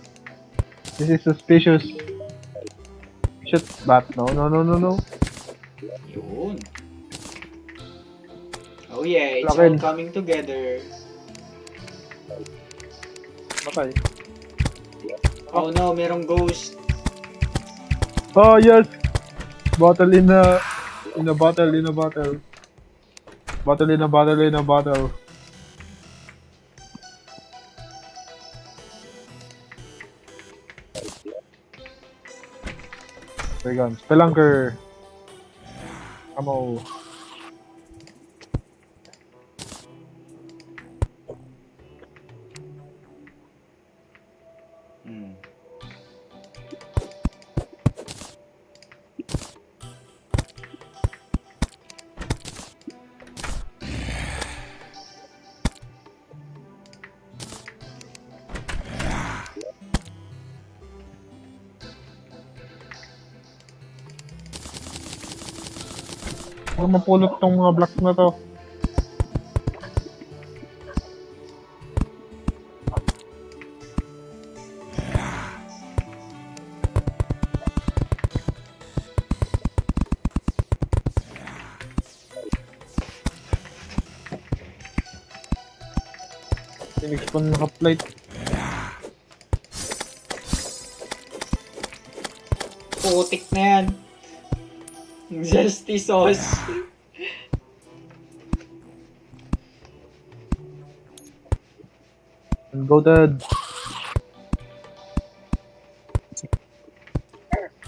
Speaker 3: This is suspicious. Shit, bat. No.
Speaker 2: Yun. Oh yeah, it's all
Speaker 3: Lakin.
Speaker 2: coming together.
Speaker 3: Matay.
Speaker 2: Oh no, merong ghost.
Speaker 3: Oh, yes! Bottle in a bottle. Bottle in a bottle. There you go. Spelunker. Ammo.
Speaker 2: Hmm.
Speaker 3: Huwag mapulot tong mga blocks na to. Phoenix pa naka-plate.
Speaker 2: Putik na yan. Zesty sauce.
Speaker 3: Goated.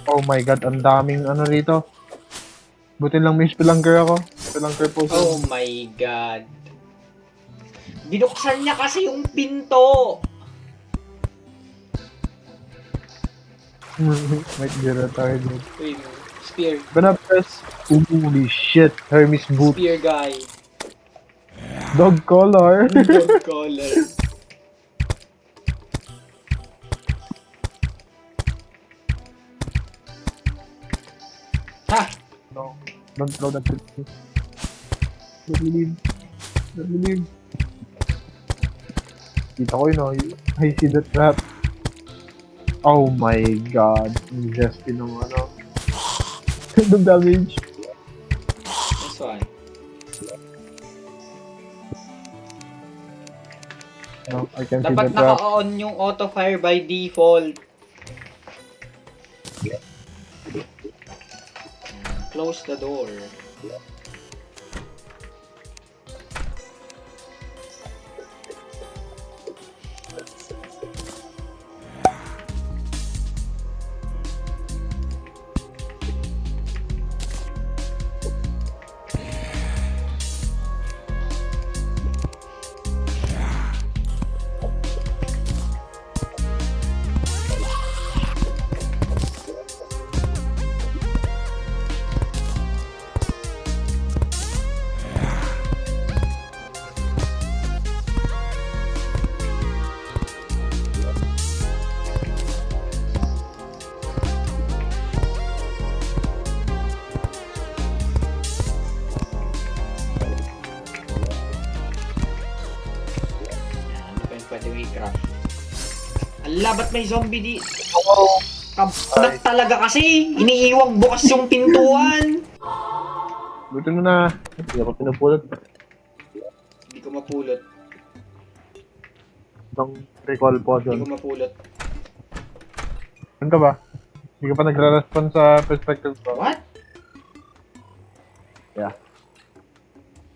Speaker 3: Oh my god, ang daming ano rito. Buti lang may spelunker ako. Spelunker po.
Speaker 2: Oh my god. Binuksan niya kasi yung pinto.
Speaker 3: Might be retarded.
Speaker 2: Uy, spear.
Speaker 3: Gonna press. Holy shit. Hermes boot.
Speaker 2: Spear guy.
Speaker 3: Dog collar.
Speaker 2: Dog collar. Ha!
Speaker 3: No. Don't throw that shit. Don't believe. Don't believe. Kita ko yun, oh. I see the trap. Oh my god. Ingested ng ano. The damage.
Speaker 2: This one.
Speaker 3: No, I can see
Speaker 2: Dapat
Speaker 3: the trap.
Speaker 2: naka-on yung auto fire by default. Close the door. Pwede may craft. Ala, ba't may zombie di? Kabanak talaga kasi! Iniiwang bukas yung pintuan!
Speaker 3: Buti mo na. Hindi ako pinupulot.
Speaker 2: Hindi ko mapulot.
Speaker 3: Itong recall po
Speaker 2: Hindi
Speaker 3: doon.
Speaker 2: ko mapulot.
Speaker 3: Saan ka ba? Hindi ka pa nagre-respond sa perspective ko.
Speaker 2: What?
Speaker 3: Yeah.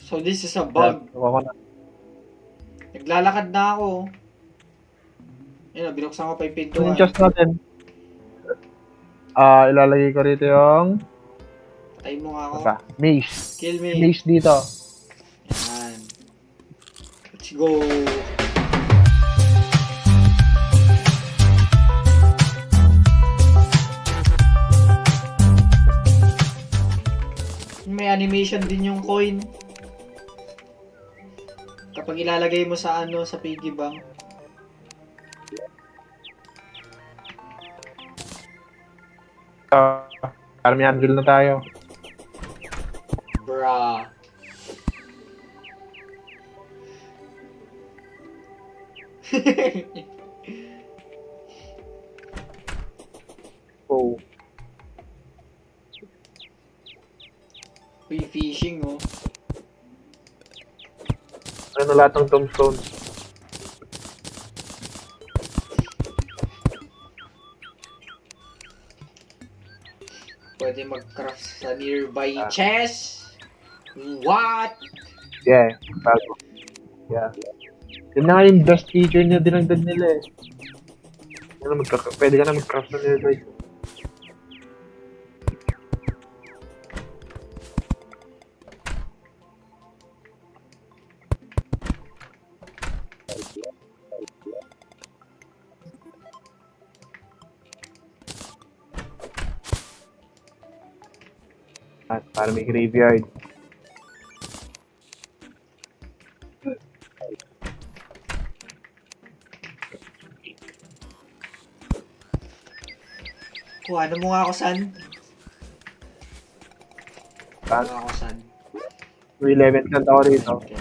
Speaker 2: So this is a bug.
Speaker 3: Nakuha ko na.
Speaker 2: Naglalakad na ako. Ayun, binuksan ko pa yung
Speaker 3: Ano
Speaker 2: pintuan.
Speaker 3: yung chest natin? Ilalagay ko rito yung
Speaker 2: Patay mo nga ako.
Speaker 3: ano ba? Mace.
Speaker 2: Kill me.
Speaker 3: Mace dito.
Speaker 2: Yan. Let's go. May animation din yung coin. Kapag ilalagay mo sa ano, sa piggy bank.
Speaker 3: Army Anvil na tayo.
Speaker 2: Bruh.
Speaker 3: Oh.
Speaker 2: Uy, fishing oh.
Speaker 3: Ano lahat ng tombstone?
Speaker 2: Pwede mag-craft sa nearby chest. What?
Speaker 3: Yeah. Bago. Yeah. Yun na nga yung best feature na dinagdag nila eh. Ano, pwede ka na mag-craft na nila. At para may graveyard.
Speaker 2: Kuha ano mo nga ako, San?
Speaker 3: Saan?
Speaker 2: Kuha ako, San.
Speaker 3: 11 ka tao rito.
Speaker 2: Okay.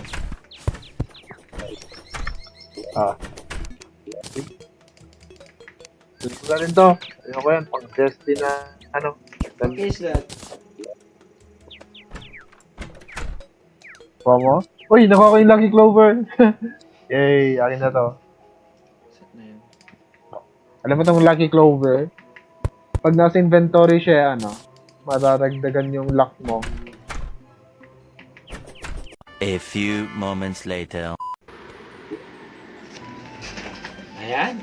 Speaker 3: Gusto na rin to. Ayun ko yan. Pang Destiny na ano.
Speaker 2: What is that?
Speaker 3: Kuha mo? Uy, nakuha ko yung Lucky Clover. Yay, akin na to.
Speaker 2: Set na yun.
Speaker 3: Alam mo itong Lucky Clover? Pag nasa inventory siya, ano, madadagdagan yung luck mo.
Speaker 5: A few moments later.
Speaker 2: Ayan.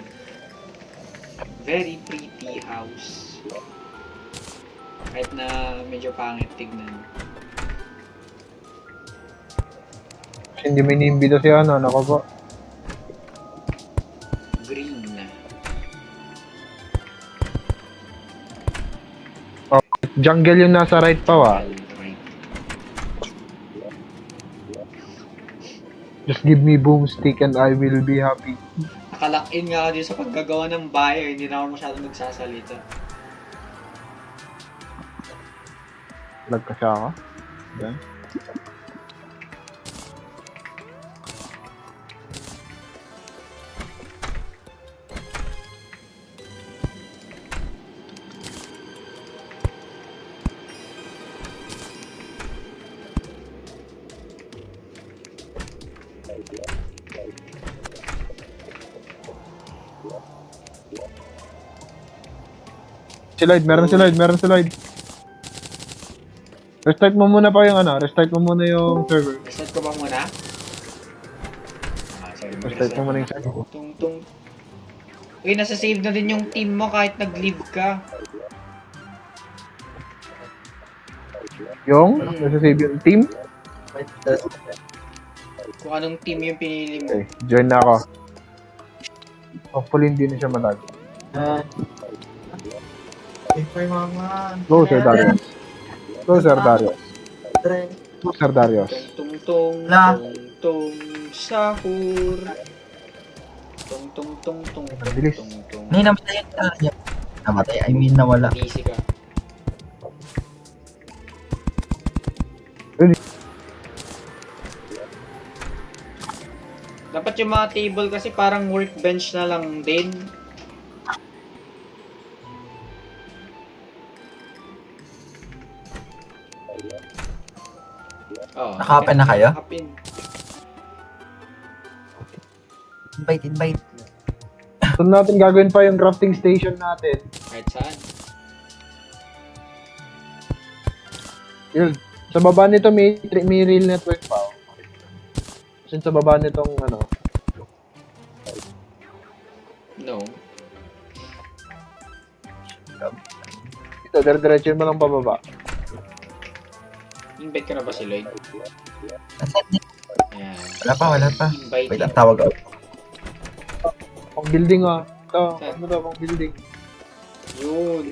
Speaker 2: Very pretty house. Kahit na medyo pangit tignan.
Speaker 3: Hindi may inimbita si ano, nako po.
Speaker 2: Green.
Speaker 3: Jungle yung nasa right pa wa.
Speaker 2: Right.
Speaker 3: Just give me boomstick and I will be happy.
Speaker 2: Nakalock in nga ako dito sa paggagawa ng bahay. Hindi na ako masyadong nagsasalita.
Speaker 3: Lag kasi ako. Yan. Si Lloyd, meron si Lloyd, meron si Lloyd. Restart mo muna pa yung ano, restart mo muna yung server.
Speaker 2: Reset ko ba muna? Sige,
Speaker 3: Restart mo muna yung server.
Speaker 2: Tung. Uy, nasa save na din yung team mo kahit nag-leave ka.
Speaker 3: Yung, nasa-save yung team.
Speaker 1: Wait, that's...
Speaker 2: Kung anong team yung pinili mo.
Speaker 3: Okay, join na ako. Hopefully hindi na siya malago.
Speaker 1: Before mama.
Speaker 3: Go, Sir Darius. Go, Sir Darius. Go, Sir Darius.
Speaker 2: Tung
Speaker 1: La.
Speaker 2: tung sahur. Tung.
Speaker 3: Ang bilis.
Speaker 2: Tung.
Speaker 1: Hindi namatay yun talaga. Namatay, I mean nawala.
Speaker 2: Busy ka.
Speaker 3: Really?
Speaker 2: Dapat yung mga table kasi parang workbench na lang din. Oh,
Speaker 1: Naka-open na kayo?
Speaker 2: Naka-open.
Speaker 1: Invite.
Speaker 3: So natin gagawin pa yung crafting station natin.
Speaker 2: Kahit saan.
Speaker 3: Yun. Sa baba nito may real network pa. Kasi sa baba nitong ano.
Speaker 2: No.
Speaker 3: Ito, dire-diretso mo lang pababa.
Speaker 2: Invite ka na ba si Lloyd?
Speaker 1: Nasaan din?
Speaker 2: Ayan.
Speaker 1: Wala pa.
Speaker 2: Invite.
Speaker 1: Wait lang, tawag ako.
Speaker 3: Pang building ah. Ito,
Speaker 2: Saan?
Speaker 3: ano to, pang building.
Speaker 2: Yun.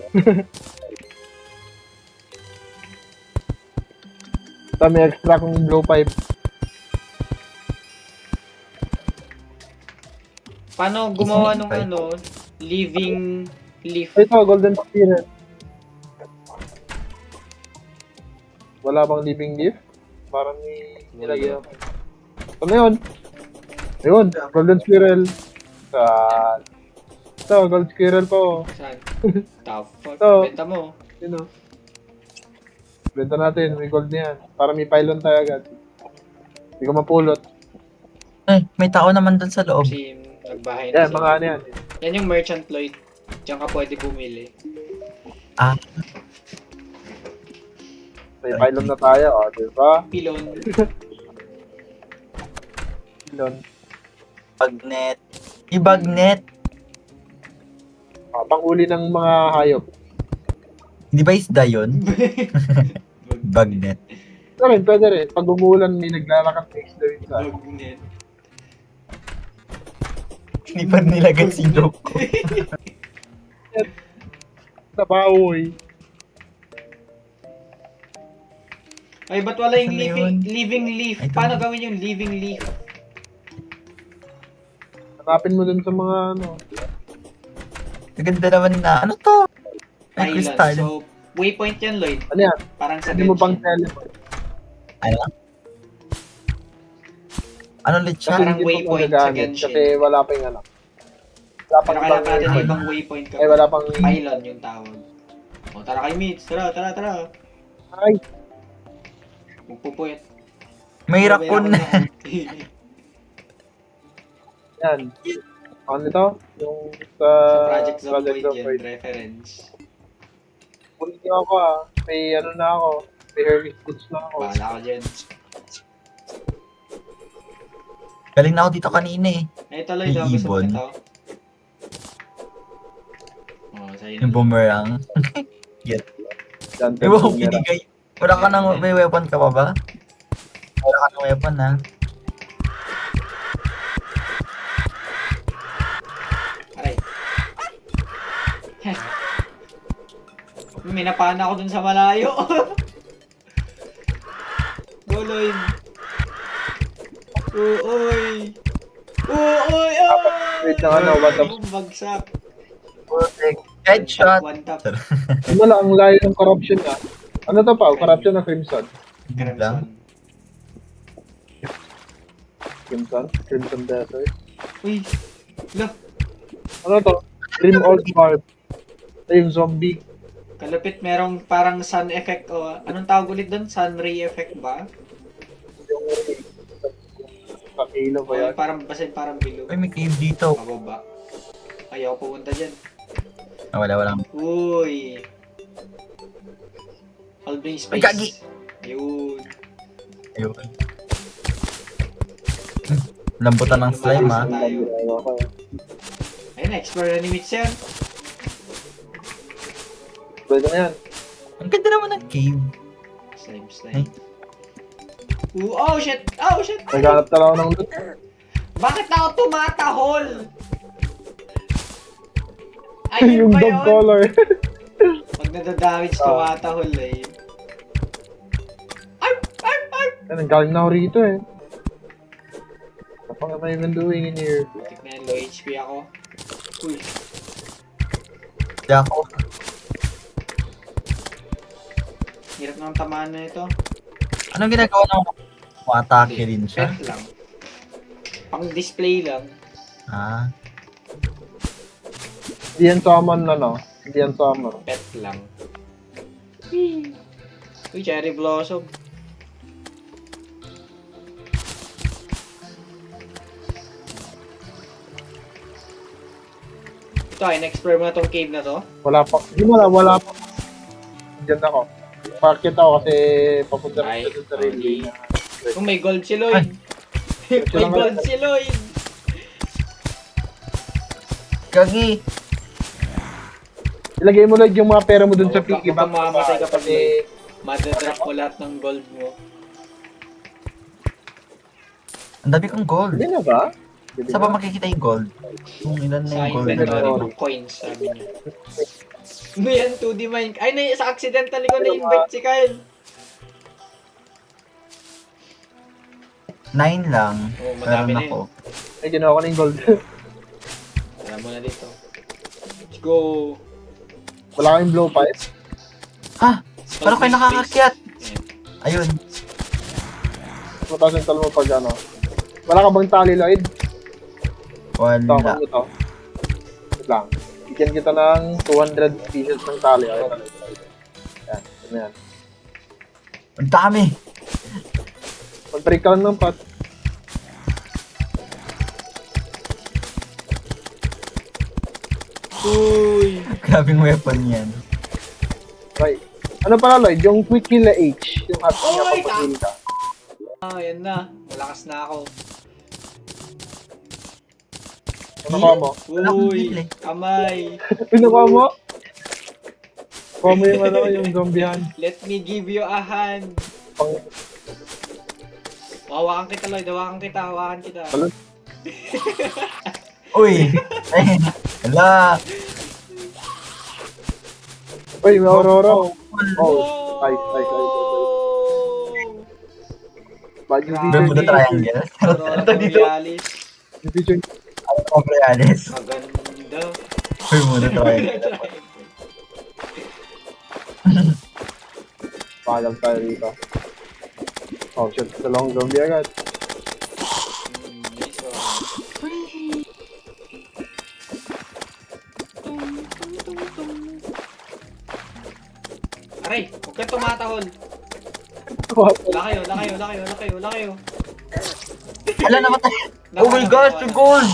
Speaker 3: Ito, may extra kong blowpipe.
Speaker 2: Paano gumawa nung
Speaker 1: Invite.
Speaker 2: ano, living leaf?
Speaker 3: Ito, golden spirit. Wala bang living leaf? Parang may nilagyan ako. Ito na yun. Ayun, golden squirrel. Ito, gold squirrel po.
Speaker 2: Saan? Top.
Speaker 3: Ito.
Speaker 2: Benta mo.
Speaker 3: Yun o. Benta natin, may gold na yan. Para may pylon tayo agad. Hindi ko mapulot.
Speaker 1: Eh, may tao naman dun sa loob.
Speaker 2: Kasi nagbahay na
Speaker 3: Yan,
Speaker 2: sila.
Speaker 3: mga ano yan.
Speaker 2: Yan yung merchant Lloyd. Diyan ka pwede bumili.
Speaker 1: Ah,
Speaker 3: May pylon na tayo, o, diba?
Speaker 2: Pilon.
Speaker 3: Pylon.
Speaker 1: bagnet. Ibagnet.
Speaker 3: Pang-uli ng mga hayop.
Speaker 1: Di ba isda yun? Bagnet.
Speaker 3: Pwede rin. Pag umuulan, may naglalakas na isda rin sa
Speaker 2: Bagnet.
Speaker 1: Hindi pa nilagay si joke ko.
Speaker 3: sa bawoy.
Speaker 2: Ay, ba't wala yung
Speaker 1: Ano yun?
Speaker 2: living leaf?
Speaker 1: I don't
Speaker 2: Paano
Speaker 1: know.
Speaker 2: gawin yung living leaf?
Speaker 3: Hanapin mo dun sa mga ano.
Speaker 1: Kaganda naman na, ano to? Ay,
Speaker 2: Island.
Speaker 1: crystal.
Speaker 2: So, waypoint yan, Lloyd.
Speaker 3: Ano yan?
Speaker 2: Parang sa
Speaker 3: Hindi mo pang
Speaker 2: Genshin.
Speaker 3: teleport.
Speaker 1: Ano? Ano ulit siya?
Speaker 2: Parang
Speaker 3: Hindi mo
Speaker 2: waypoint sa
Speaker 3: magagamit
Speaker 2: Genshin.
Speaker 3: Kasi wala pa yung ano. Wala pang
Speaker 2: Pero kailangan natin
Speaker 3: waypoint.
Speaker 2: ibang waypoint ka.
Speaker 3: Ay, wala pang...
Speaker 2: Pylon yung tawag. O, tara kayo, mates. Tara.
Speaker 3: Ay,
Speaker 2: Magpupuyat.
Speaker 1: May raccoon na.
Speaker 3: yan. Ano ito? Yung sa...
Speaker 2: Sa Project Zomboid yan,
Speaker 3: Zomboid.
Speaker 2: reference.
Speaker 3: Hindi ako ah. May ano na ako. May Hermes boots na ako.
Speaker 2: Bahala ka dyan.
Speaker 1: Galing na ako dito kanina eh.
Speaker 2: Ay, ito, Lloyd.
Speaker 1: May
Speaker 2: Gusto mo
Speaker 1: ibon.
Speaker 2: ito? sa'yo
Speaker 1: Yung
Speaker 2: na.
Speaker 1: boomerang.
Speaker 3: Dante
Speaker 1: Eh, wow,
Speaker 3: Boomerang.
Speaker 1: binigay. Wala ka nang, may weapon ka pa ba? Wala ka nang weapon, ha?
Speaker 2: Aray. Heh. May napana ako dun sa malayo. Goloy. Uoy. Uoy.
Speaker 3: Wait lang, ano, what the-
Speaker 2: Bagsak.
Speaker 1: Headshot.
Speaker 2: One tap.
Speaker 3: Wala, ang layo ng corruption na. Ano to pa? Corruption ng Crimson.
Speaker 1: Good lang.
Speaker 3: Crimson? Crimson Desert.
Speaker 2: Uy. Look.
Speaker 3: Ano to? Dream Old Barb. Dream Zombie.
Speaker 2: Kalapit merong parang sun effect o anong tawag ulit doon? Sun ray effect ba?
Speaker 3: Yung Pakilo ba
Speaker 2: O
Speaker 3: yan?
Speaker 2: parang basin parang bilog.
Speaker 1: Uy, may cave dito.
Speaker 2: Pababa. Ayaw pumunta dyan.
Speaker 1: Ah, wala.
Speaker 2: Uy. Halbing space.
Speaker 1: Ay, gagi!
Speaker 2: Yun.
Speaker 1: Ayun. Lambutan ng slime, ha?
Speaker 2: Tayo.
Speaker 3: Ano
Speaker 2: Ayun, explore na ni Mitch yan.
Speaker 3: Pwede na yan.
Speaker 1: Ang ganda naman ng cave.
Speaker 2: Slime. Oh shit! Oh shit!
Speaker 3: Naghanap talaga ng loot.
Speaker 2: Bakit ako tumatahol? Ayun
Speaker 3: Yung
Speaker 2: ba
Speaker 3: dog
Speaker 2: yun?
Speaker 3: color.
Speaker 2: Pag nadadamage, tumatahol eh. Ay!
Speaker 3: Yan, galing na ako rito eh. What am I even doing in here?
Speaker 2: Butik na yan, low HP ako. Uy.
Speaker 1: Di ako.
Speaker 2: Hirap ng tamaan na ito.
Speaker 1: Anong ginagawa ng atake din siya?
Speaker 2: Pet lang. Pang display lang.
Speaker 1: Ah.
Speaker 3: Hindi yan summon na no? Hindi yan summon.
Speaker 2: Pet lang. Uy, cherry blossom. Ito, in-explore mo na tong cave na to.
Speaker 3: Wala pa. Hindi wala pa. Diyan ako. Parkit ako kasi papunta
Speaker 2: Ay,
Speaker 3: rin sa railway na.
Speaker 2: Kung may gold si Lloyd. May gold si Lloyd.
Speaker 1: Gagi!
Speaker 3: Ilagay mo lang yung mga pera mo dun sa
Speaker 2: Huwag ka-
Speaker 3: piggy
Speaker 2: huwag
Speaker 3: bank.
Speaker 2: kang mamamatay kapag
Speaker 3: Kasi
Speaker 2: Madadrop mo lahat ng gold mo.
Speaker 1: Ang dami kong gold.
Speaker 3: hindi na ba? Hindi
Speaker 1: Saan
Speaker 3: na?
Speaker 1: ba makikita yung gold? Kung ilan na
Speaker 2: Sa
Speaker 1: yung gold na
Speaker 2: inventory
Speaker 1: meron.
Speaker 2: ng coins, sabi niya. Ano yan, 2D mine? Ay, sa accidentally ko na-invite si Kyle.
Speaker 1: 9 lang.
Speaker 2: Oo, madami
Speaker 1: Meron
Speaker 2: na
Speaker 1: ako.
Speaker 3: Ay, ginawa ko na yung gold.
Speaker 2: Alam mo na dito. Let's go.
Speaker 3: Wala kayong blowpipe.
Speaker 1: Ha? Paano kayo nakakakyat?
Speaker 2: Ayan.
Speaker 1: Ayun.
Speaker 3: Mataas yung talo mo pag ano. Wala ka bang tali, Lloyd?
Speaker 1: Wala.
Speaker 3: Tama mo to. Wait lang. Bigyan kita ng 200 pieces ng tali. Ayun. Yan. Ano yan.
Speaker 1: Ang dami.
Speaker 3: Mag-break ka lang ng pot.
Speaker 2: Uy!
Speaker 1: Grabing weapon yan.
Speaker 3: Right. Ano pala, Lloyd? Yung quick kill na H. Yung hot niya
Speaker 2: Oy,
Speaker 3: pag heal ka.
Speaker 2: Ah, yan na. Malakas na ako.
Speaker 3: Ano ka mo?
Speaker 1: Wala akong
Speaker 2: Uy!
Speaker 1: heal eh.
Speaker 2: Kamay!
Speaker 3: Pinukuha mo? Kuha mo yung ano, yung zombiehan.
Speaker 2: Let me give you a hand.
Speaker 3: Pang...
Speaker 2: Hawakan kita, Lloyd. Hawakan kita.
Speaker 3: Ano?
Speaker 1: Uy! Ay, hala!
Speaker 3: Uy, may Aurora. Oh,
Speaker 2: Wow!
Speaker 3: nice. Bad yung
Speaker 1: Bermuda
Speaker 3: feature.
Speaker 1: Triangle.
Speaker 2: Aurora
Speaker 1: Ito dito.
Speaker 2: Borealis.
Speaker 3: Yung feature.
Speaker 1: Ano Borealis?
Speaker 2: Maganda.
Speaker 1: Bermuda Triangle.
Speaker 3: Palag tayo dito. Oh shit, dalawang zombie agad.
Speaker 2: Nice one. Aray! Huwag kang tumatahol. Wala kayo.
Speaker 1: Hala, namatay! Oh my gosh, yung gold!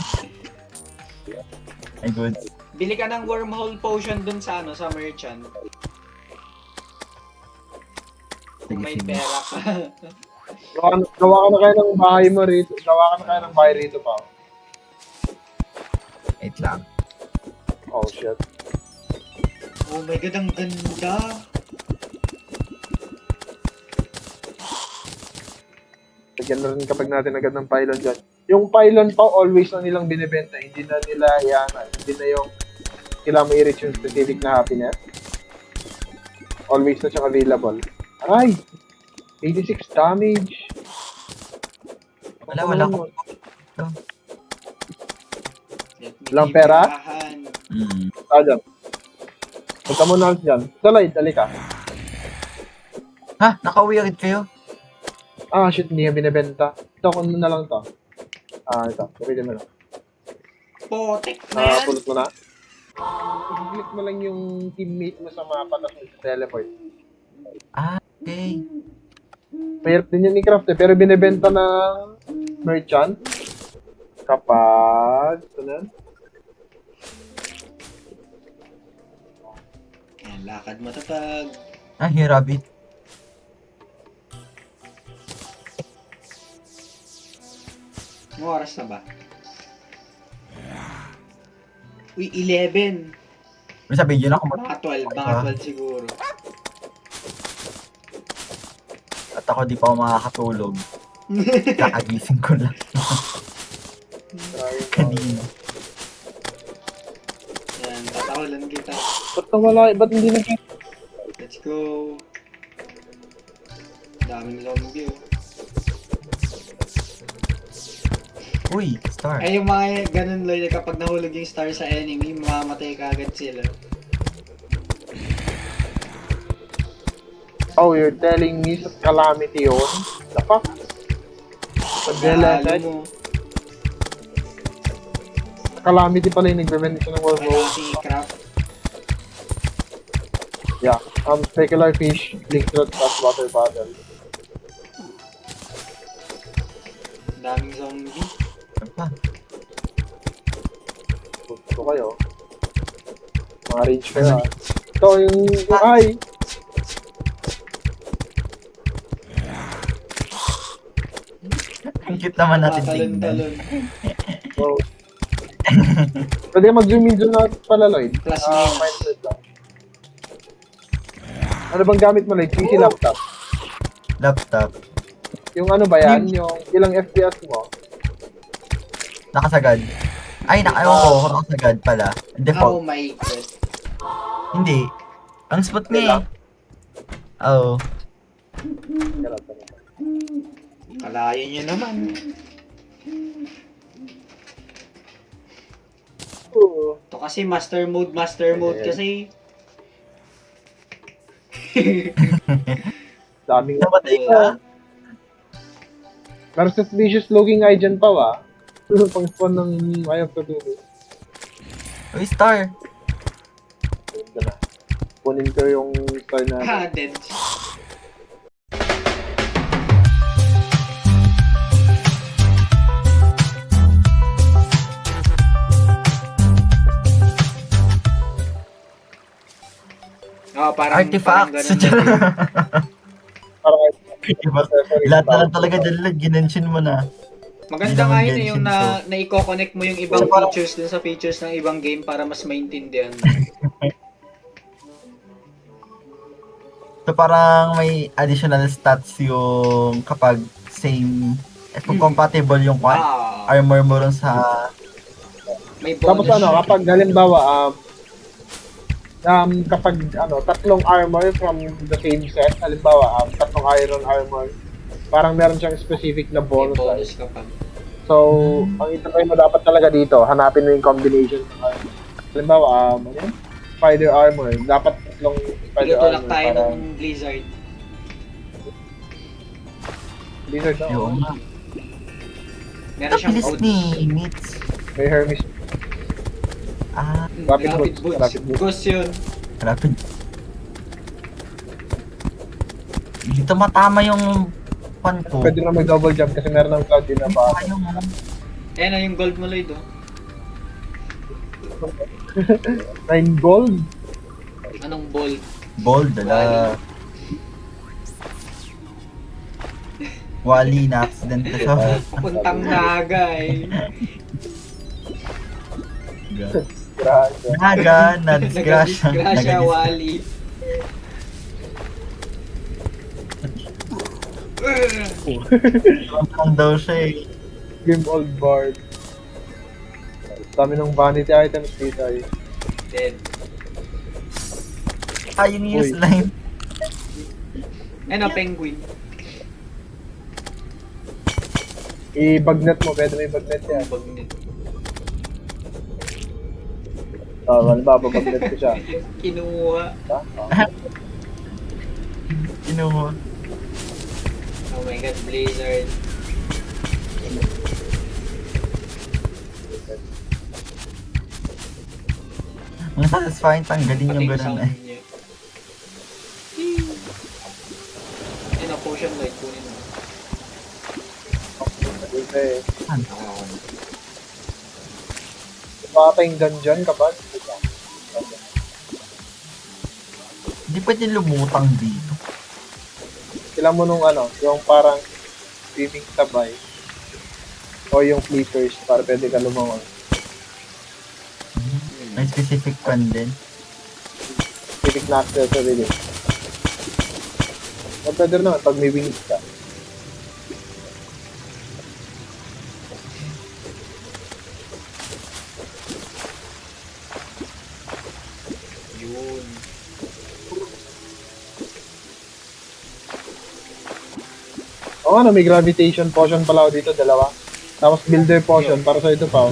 Speaker 1: Ay, good.
Speaker 2: Bili ka ng wormhole potion dun sa sa merchant. Kung may
Speaker 1: Sige, sige.
Speaker 2: pera ka.
Speaker 3: Gawa ka na kayo ng bahay mo rito. Gawa ka na kayo ng bahay rito pa.
Speaker 1: Wait lang.
Speaker 3: Oh shit.
Speaker 2: Oh my god, ang ganda.
Speaker 3: Lagyan na rin kapag natin agad ng pylon dyan. Yung pylon pa, always na nilang binibenta. Hindi na nila yan. Hindi na yung kailangan ma-reach yung specific na happiness. Always na siyang available. Aray! 86 damage.
Speaker 1: Wala ko.
Speaker 3: Walang pera?
Speaker 1: Mm.
Speaker 3: Dyan. Punta mo na dyan. Salay, dali ka.
Speaker 1: Ha? Nakauwi agad kayo?
Speaker 3: Ah, shit, hindi yan binibenta. Ito, kunin na lang to. Ito. Gamitin mo lang.
Speaker 2: Potek na yan.
Speaker 3: Pulot mo na. I-click mo lang yung teammate mo sa mapa tapos mag-teleport.
Speaker 1: Okay.
Speaker 3: Mahirap din yan i-craft pero binibenta na merchant kapag ito na.
Speaker 2: Ayan, lakad matatag.
Speaker 1: Hey, rabbit.
Speaker 2: Anong oras na ba? Uy, 11.
Speaker 1: May sabihin yun ako
Speaker 2: Baka 12. Baka 12 siguro.
Speaker 1: at ako di pa ako makakatulog. Kakagising ko lang kanina.
Speaker 2: Ayan, tatawalan kita.
Speaker 3: Ba't nawala? Ba't hindi nakita?
Speaker 2: Let's go. Daming zombie oh.
Speaker 1: Uy, star.
Speaker 2: Ay, yung mga ganun, Lloyd, kapag nahulog yung star sa enemy, mamamatay ka agad sila.
Speaker 3: Oh, you're telling me sa calamity yun? The fuck? Pag-deleted?
Speaker 2: mo.
Speaker 3: Calamity pala yung nag-prevent siya ng world
Speaker 2: Kaya
Speaker 3: war.
Speaker 2: si Craft.
Speaker 3: Yeah. Specular fish, blink throat, plus water bottle.
Speaker 2: Daming zombie.
Speaker 1: Ano pa?
Speaker 3: Gusto kayo. Mga rage kayo ah. Ito yung ay!
Speaker 1: Ang cute naman natin tingnan.
Speaker 2: Talon-talon.
Speaker 3: So, pwede mag-zoom in zoom na pala, Lloyd.
Speaker 2: Plus minus.
Speaker 3: Mindset lang. Ano bang gamit mo, Lloyd? PC laptop.
Speaker 1: Laptop.
Speaker 3: Yung ano ba yan? Yung ilang FPS mo?
Speaker 1: Nakasagad. Ay, ewan ko kung nakasagad pala.
Speaker 2: Oh
Speaker 1: Default.
Speaker 2: my god.
Speaker 1: Hindi. Ang spot niya eh. Oo.
Speaker 2: Kalayo nyo naman.
Speaker 3: Oo.
Speaker 2: Ito kasi master mode kasi.
Speaker 3: Daming
Speaker 1: Namatay ka?
Speaker 3: Pero suspicious looking eye dyan pa wa. Pang spawn ng Eye of Cthulhu.
Speaker 1: Uy, star.
Speaker 3: Ganda na. Kunin ko yung star na.
Speaker 2: Dead. Oh, parang
Speaker 1: Artifacts.
Speaker 2: Parang ganun.
Speaker 3: Parang
Speaker 1: Diba? Lahat na lang talaga dyan, ginention mo na.
Speaker 2: Maganda
Speaker 1: Hindi
Speaker 2: nga
Speaker 1: naman
Speaker 2: yun yung
Speaker 1: Genshin,
Speaker 2: na i-connect mo yung ibang
Speaker 1: So, parang-
Speaker 2: features dun sa features ng ibang game para mas maintindihan.
Speaker 1: So parang may additional stats yung kapag same, kung compatible yung armor mo rin sa...
Speaker 2: May
Speaker 3: Tapos
Speaker 2: bonus.
Speaker 3: ano, kapag halimbawa, kapag tatlong armor from the same set, halimbawa, tatlong iron armor, parang meron siyang specific na
Speaker 2: May
Speaker 3: bonus.
Speaker 2: bonus kapag.
Speaker 3: So, ang itry mo dapat talaga dito, hanapin mo yung combination ng armor. Halimbawa, ano yan? Spider armor. Dapat tatlong spider
Speaker 2: Tinutulak
Speaker 3: armor
Speaker 2: tayo
Speaker 3: para...
Speaker 2: ng Blizzard.
Speaker 3: Blizzard na.
Speaker 1: Yung nga.
Speaker 2: Meron
Speaker 1: Ang
Speaker 2: siyang
Speaker 1: bilis
Speaker 2: codes.
Speaker 1: ni Meets.
Speaker 3: May Hermes. Rapid boots. Rapid boots.
Speaker 2: Ghost yun.
Speaker 1: Rapid. Dito matama yung pan ko.
Speaker 3: Pwede na mag-double jump kasi meron ng cloud din na pa.
Speaker 1: Ayaw mo.
Speaker 2: Ayan na yung gold mo, Lloyd, oh.
Speaker 3: 9 gold?
Speaker 2: Anong ball?
Speaker 1: Bold, ala. Wally na accident ka sa...
Speaker 2: Puntang naga, eh.
Speaker 3: Grabe.
Speaker 1: Naga, na-disgrasya.
Speaker 2: Nagadisgrasya, Wally.
Speaker 1: Lang daw siya eh.
Speaker 3: Game old bard. Dami ng vanity items dito eh.
Speaker 2: Dead.
Speaker 1: Yung
Speaker 3: Uy.
Speaker 1: slime.
Speaker 2: Ano, penguin.
Speaker 3: I-bagnet mo, pwede may bagnet yan.
Speaker 2: Bagnet.
Speaker 3: Wala ba, bagnet ko siya.
Speaker 2: Kinuha.
Speaker 1: Kinuha.
Speaker 2: Oh my god, Blizzard.
Speaker 1: Ang satisfying tanggalin
Speaker 2: Pati
Speaker 1: yung
Speaker 2: yung
Speaker 1: ganun
Speaker 2: sound
Speaker 1: eh.
Speaker 2: niya. Ayun, ang potion light kunin mo.
Speaker 3: Dito eh.
Speaker 2: Ako.
Speaker 3: Baka yung dungeon kapag.
Speaker 1: Hindi pwede lumutang dito.
Speaker 3: Kailan mo nung ano, yung parang swimming sabay. O yung flippers para pwede ka lumangon.
Speaker 1: May specific one din.
Speaker 3: Civic Master sa rin. O pwede rin naman pag may wings ka.
Speaker 2: Yun.
Speaker 3: O ano, may gravitation potion pala ako dito, dalawa. Tapos builder potion, para sa ito pa.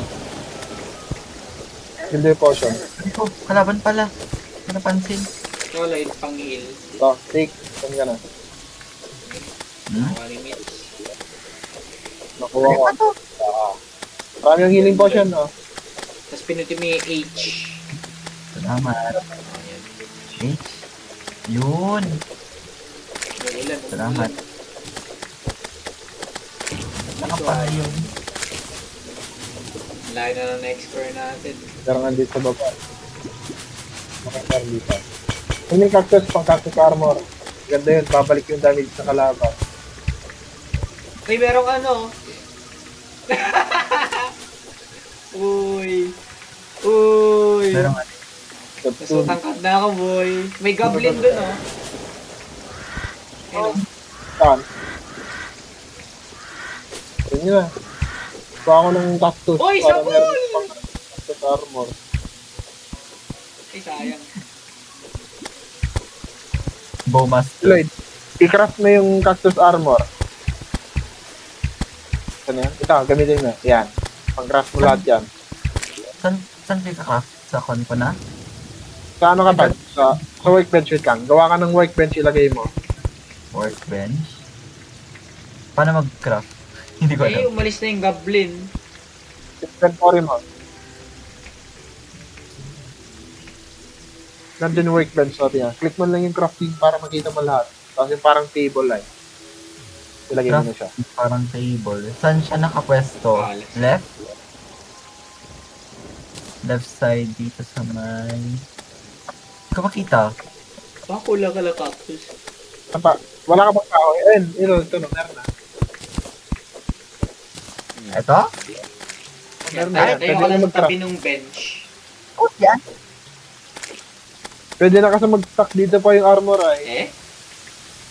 Speaker 3: Builder potion.
Speaker 1: Oh, kalaban pala. Hindi ko napansin.
Speaker 2: Ito, light pang heal.
Speaker 3: Ito, take. Saan ka na?
Speaker 1: Hmm?
Speaker 2: Mga limits.
Speaker 3: Nakuha ko.
Speaker 1: Ano to?
Speaker 3: Marami yung healing potion, no?
Speaker 2: Tapos pinutin mo yung H.
Speaker 1: Salamat.
Speaker 2: Ayan.
Speaker 1: H. Yun.
Speaker 2: Ulan.
Speaker 1: Salamat. Nakapala yun.
Speaker 2: Layo na lang na-explore natin.
Speaker 3: Karangan dito sa baba. Makakaroon dito. Yung may cactus, pang cactus armor. Ganda yun, babalik yung damage sa kalaban.
Speaker 2: May merong ano. Uy. Uy.
Speaker 1: Pero nga,
Speaker 2: So, tangkad na ako, boy. May goblin dun, oh. Ayun, oh.
Speaker 3: Saan? Yun yun na. Kuha ako ng cactus.
Speaker 2: Uy,
Speaker 3: para
Speaker 2: sabol!
Speaker 3: meron pang cactus armor.
Speaker 2: Ay, sayang.
Speaker 1: Bowmaster.
Speaker 3: Lloyd, i-craft mo yung cactus armor. Saan yan? Ito, gamitin mo. Yan. Pang-craft mo lahat yan.
Speaker 1: Saan kayo ka-craft? Sa con ko na?
Speaker 3: Sa ano ka pa? Sa workbench wait lang. Gawa ka ng workbench, ilagay mo.
Speaker 1: Workbench? Paano mag-craft? Hindi ko
Speaker 2: Eh,
Speaker 1: alam.
Speaker 2: umalis na yung goblin.
Speaker 3: Inventory mo. Nandun yung workbench natin yan. Click mo lang yung crafting para makita mo lahat. Tapos yung parang table line. Ilagay mo na siya.
Speaker 1: Parang table. Saan siya nakapwesto?
Speaker 2: Ah,
Speaker 1: Left? Left side dito sa may... Hindi ko makita.
Speaker 2: Bako lang ka lang cactus.
Speaker 3: Saan pa? Wala ka bang kahoy? Ayun, ito no, meron na.
Speaker 1: Eto?
Speaker 3: Meron na
Speaker 2: Tayo
Speaker 3: yan.
Speaker 2: tayo
Speaker 3: Pwede
Speaker 2: ka
Speaker 3: na
Speaker 2: lang sa
Speaker 3: mag-craft.
Speaker 2: tabi ng bench.
Speaker 1: Oh, yan.
Speaker 3: Pwede na kasi mag-stack dito pa yung armor ay.
Speaker 2: Eh?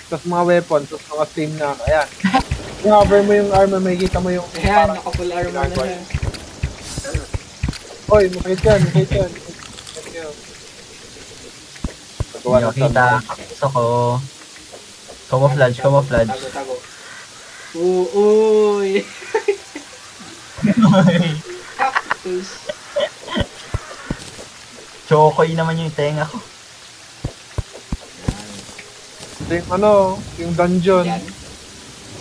Speaker 3: Tapos mga weapons, tapos mga stream na. Ayan. I-hover mo yung armor, makikita mo yung
Speaker 2: Ayan, naka-full armor na siya.
Speaker 3: Oy, masakit yan, masakit yan. Masakit yan. Pagkawa
Speaker 1: Hindi ko
Speaker 3: ng
Speaker 1: kita.
Speaker 3: sabi.
Speaker 1: Gusto ko. Camouflage, camouflage.
Speaker 2: Tago, tago. Uy! Cactus.
Speaker 1: Chokoy naman yung tenga ko.
Speaker 3: Ito yung ano, yung dungeon.
Speaker 2: Yan.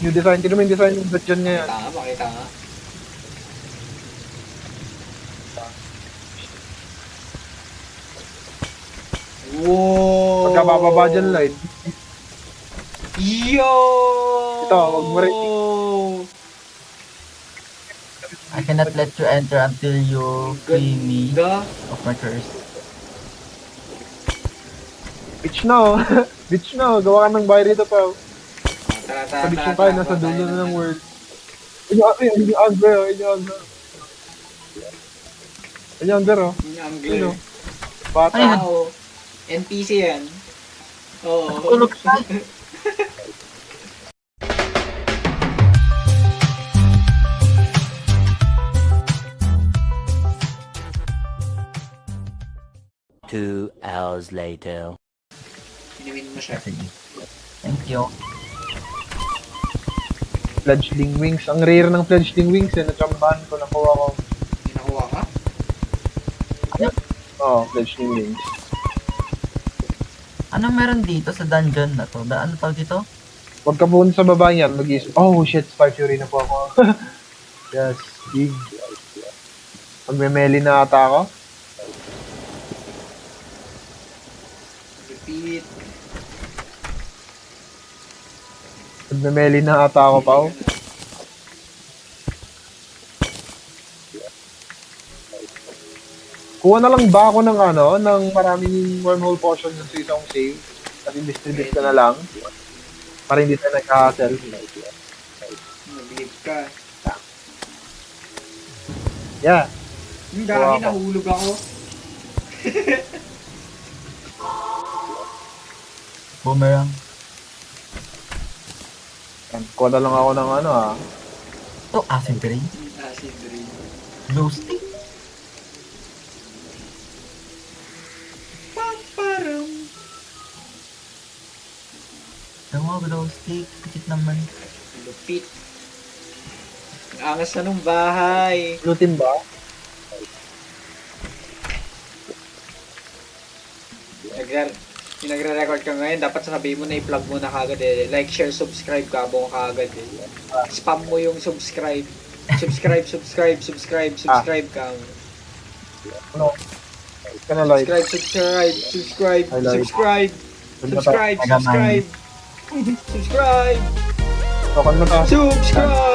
Speaker 3: New design. Tignan mo yung design yung dungeon niya yan.
Speaker 2: Makita nga. Wow!
Speaker 3: Pagka bababa dyan, Lloyd.
Speaker 2: Yo!
Speaker 3: Ito, wag mo rin-
Speaker 1: I cannot let you enter until you free me
Speaker 2: Ganda.
Speaker 1: of my curse.
Speaker 3: Bitch no. Bitch no. Gawa ka ng bahay rito pa.
Speaker 2: Tara, tara,
Speaker 3: Sa bitch
Speaker 2: tara,
Speaker 3: na tayo,
Speaker 2: tara,
Speaker 3: nasa
Speaker 2: tayo
Speaker 3: dulo na
Speaker 2: naman.
Speaker 3: ng world. Inyo agro, inyo agro. Yan, Under, oh.
Speaker 2: Yung angler.
Speaker 3: Ano? Bata.
Speaker 1: Ayun.
Speaker 2: Oo. NPC yan. Oo.
Speaker 1: Tulog siya.
Speaker 5: Two hours later.
Speaker 2: Inumin mo siya.
Speaker 1: Sige. Thank you.
Speaker 3: Fledgling wings. Ang rare ng fledgling wings, eh. Natsambahan ko, nakuha ko.
Speaker 2: May nakuha ka?
Speaker 3: Oo, fledgling wings.
Speaker 1: Anong meron dito sa dungeon na to? Ano tawag dito?
Speaker 3: Huwag ka pumunta sa baba niyan, mag-isip. Oh shit, Spy Fury na po ako. Yes, big. Magme-melee na ata ako.
Speaker 2: Repeat.
Speaker 3: Magme-melee na ata ako, Pao. Kuha na lang ba ako ng ano, ng maraming wormhole potion sa isang save? At i-distribute ka na lang. Para hindi tayo nagka-hassle.
Speaker 2: Nabilib ka.
Speaker 3: Yeah.
Speaker 2: Yung
Speaker 3: Nakuha
Speaker 2: dami
Speaker 3: ko.
Speaker 2: nahulog ako.
Speaker 1: Boomerang.
Speaker 3: Kuha na lang ako ng ano ah.
Speaker 1: To acid rain.
Speaker 2: Acid rain.
Speaker 1: Glow stick.
Speaker 2: Pamparam.
Speaker 1: Yung mga glow stick. Pikit naman.
Speaker 2: Lupit. Ang angas na nung bahay.
Speaker 3: Lutin ba?
Speaker 2: Nagre-record ka ngayon, dapat sabihin mo na i-plug mo na kagad eh. Like, share, subscribe ka mo kagad eh. Spam mo yung subscribe. Subscribe ka.
Speaker 3: Ano? Ka na light.
Speaker 2: Subscribe.
Speaker 3: Highlight.
Speaker 2: Subscribe.
Speaker 3: Subscribe
Speaker 2: Subscribe.
Speaker 3: mo ta.
Speaker 2: Subscribe.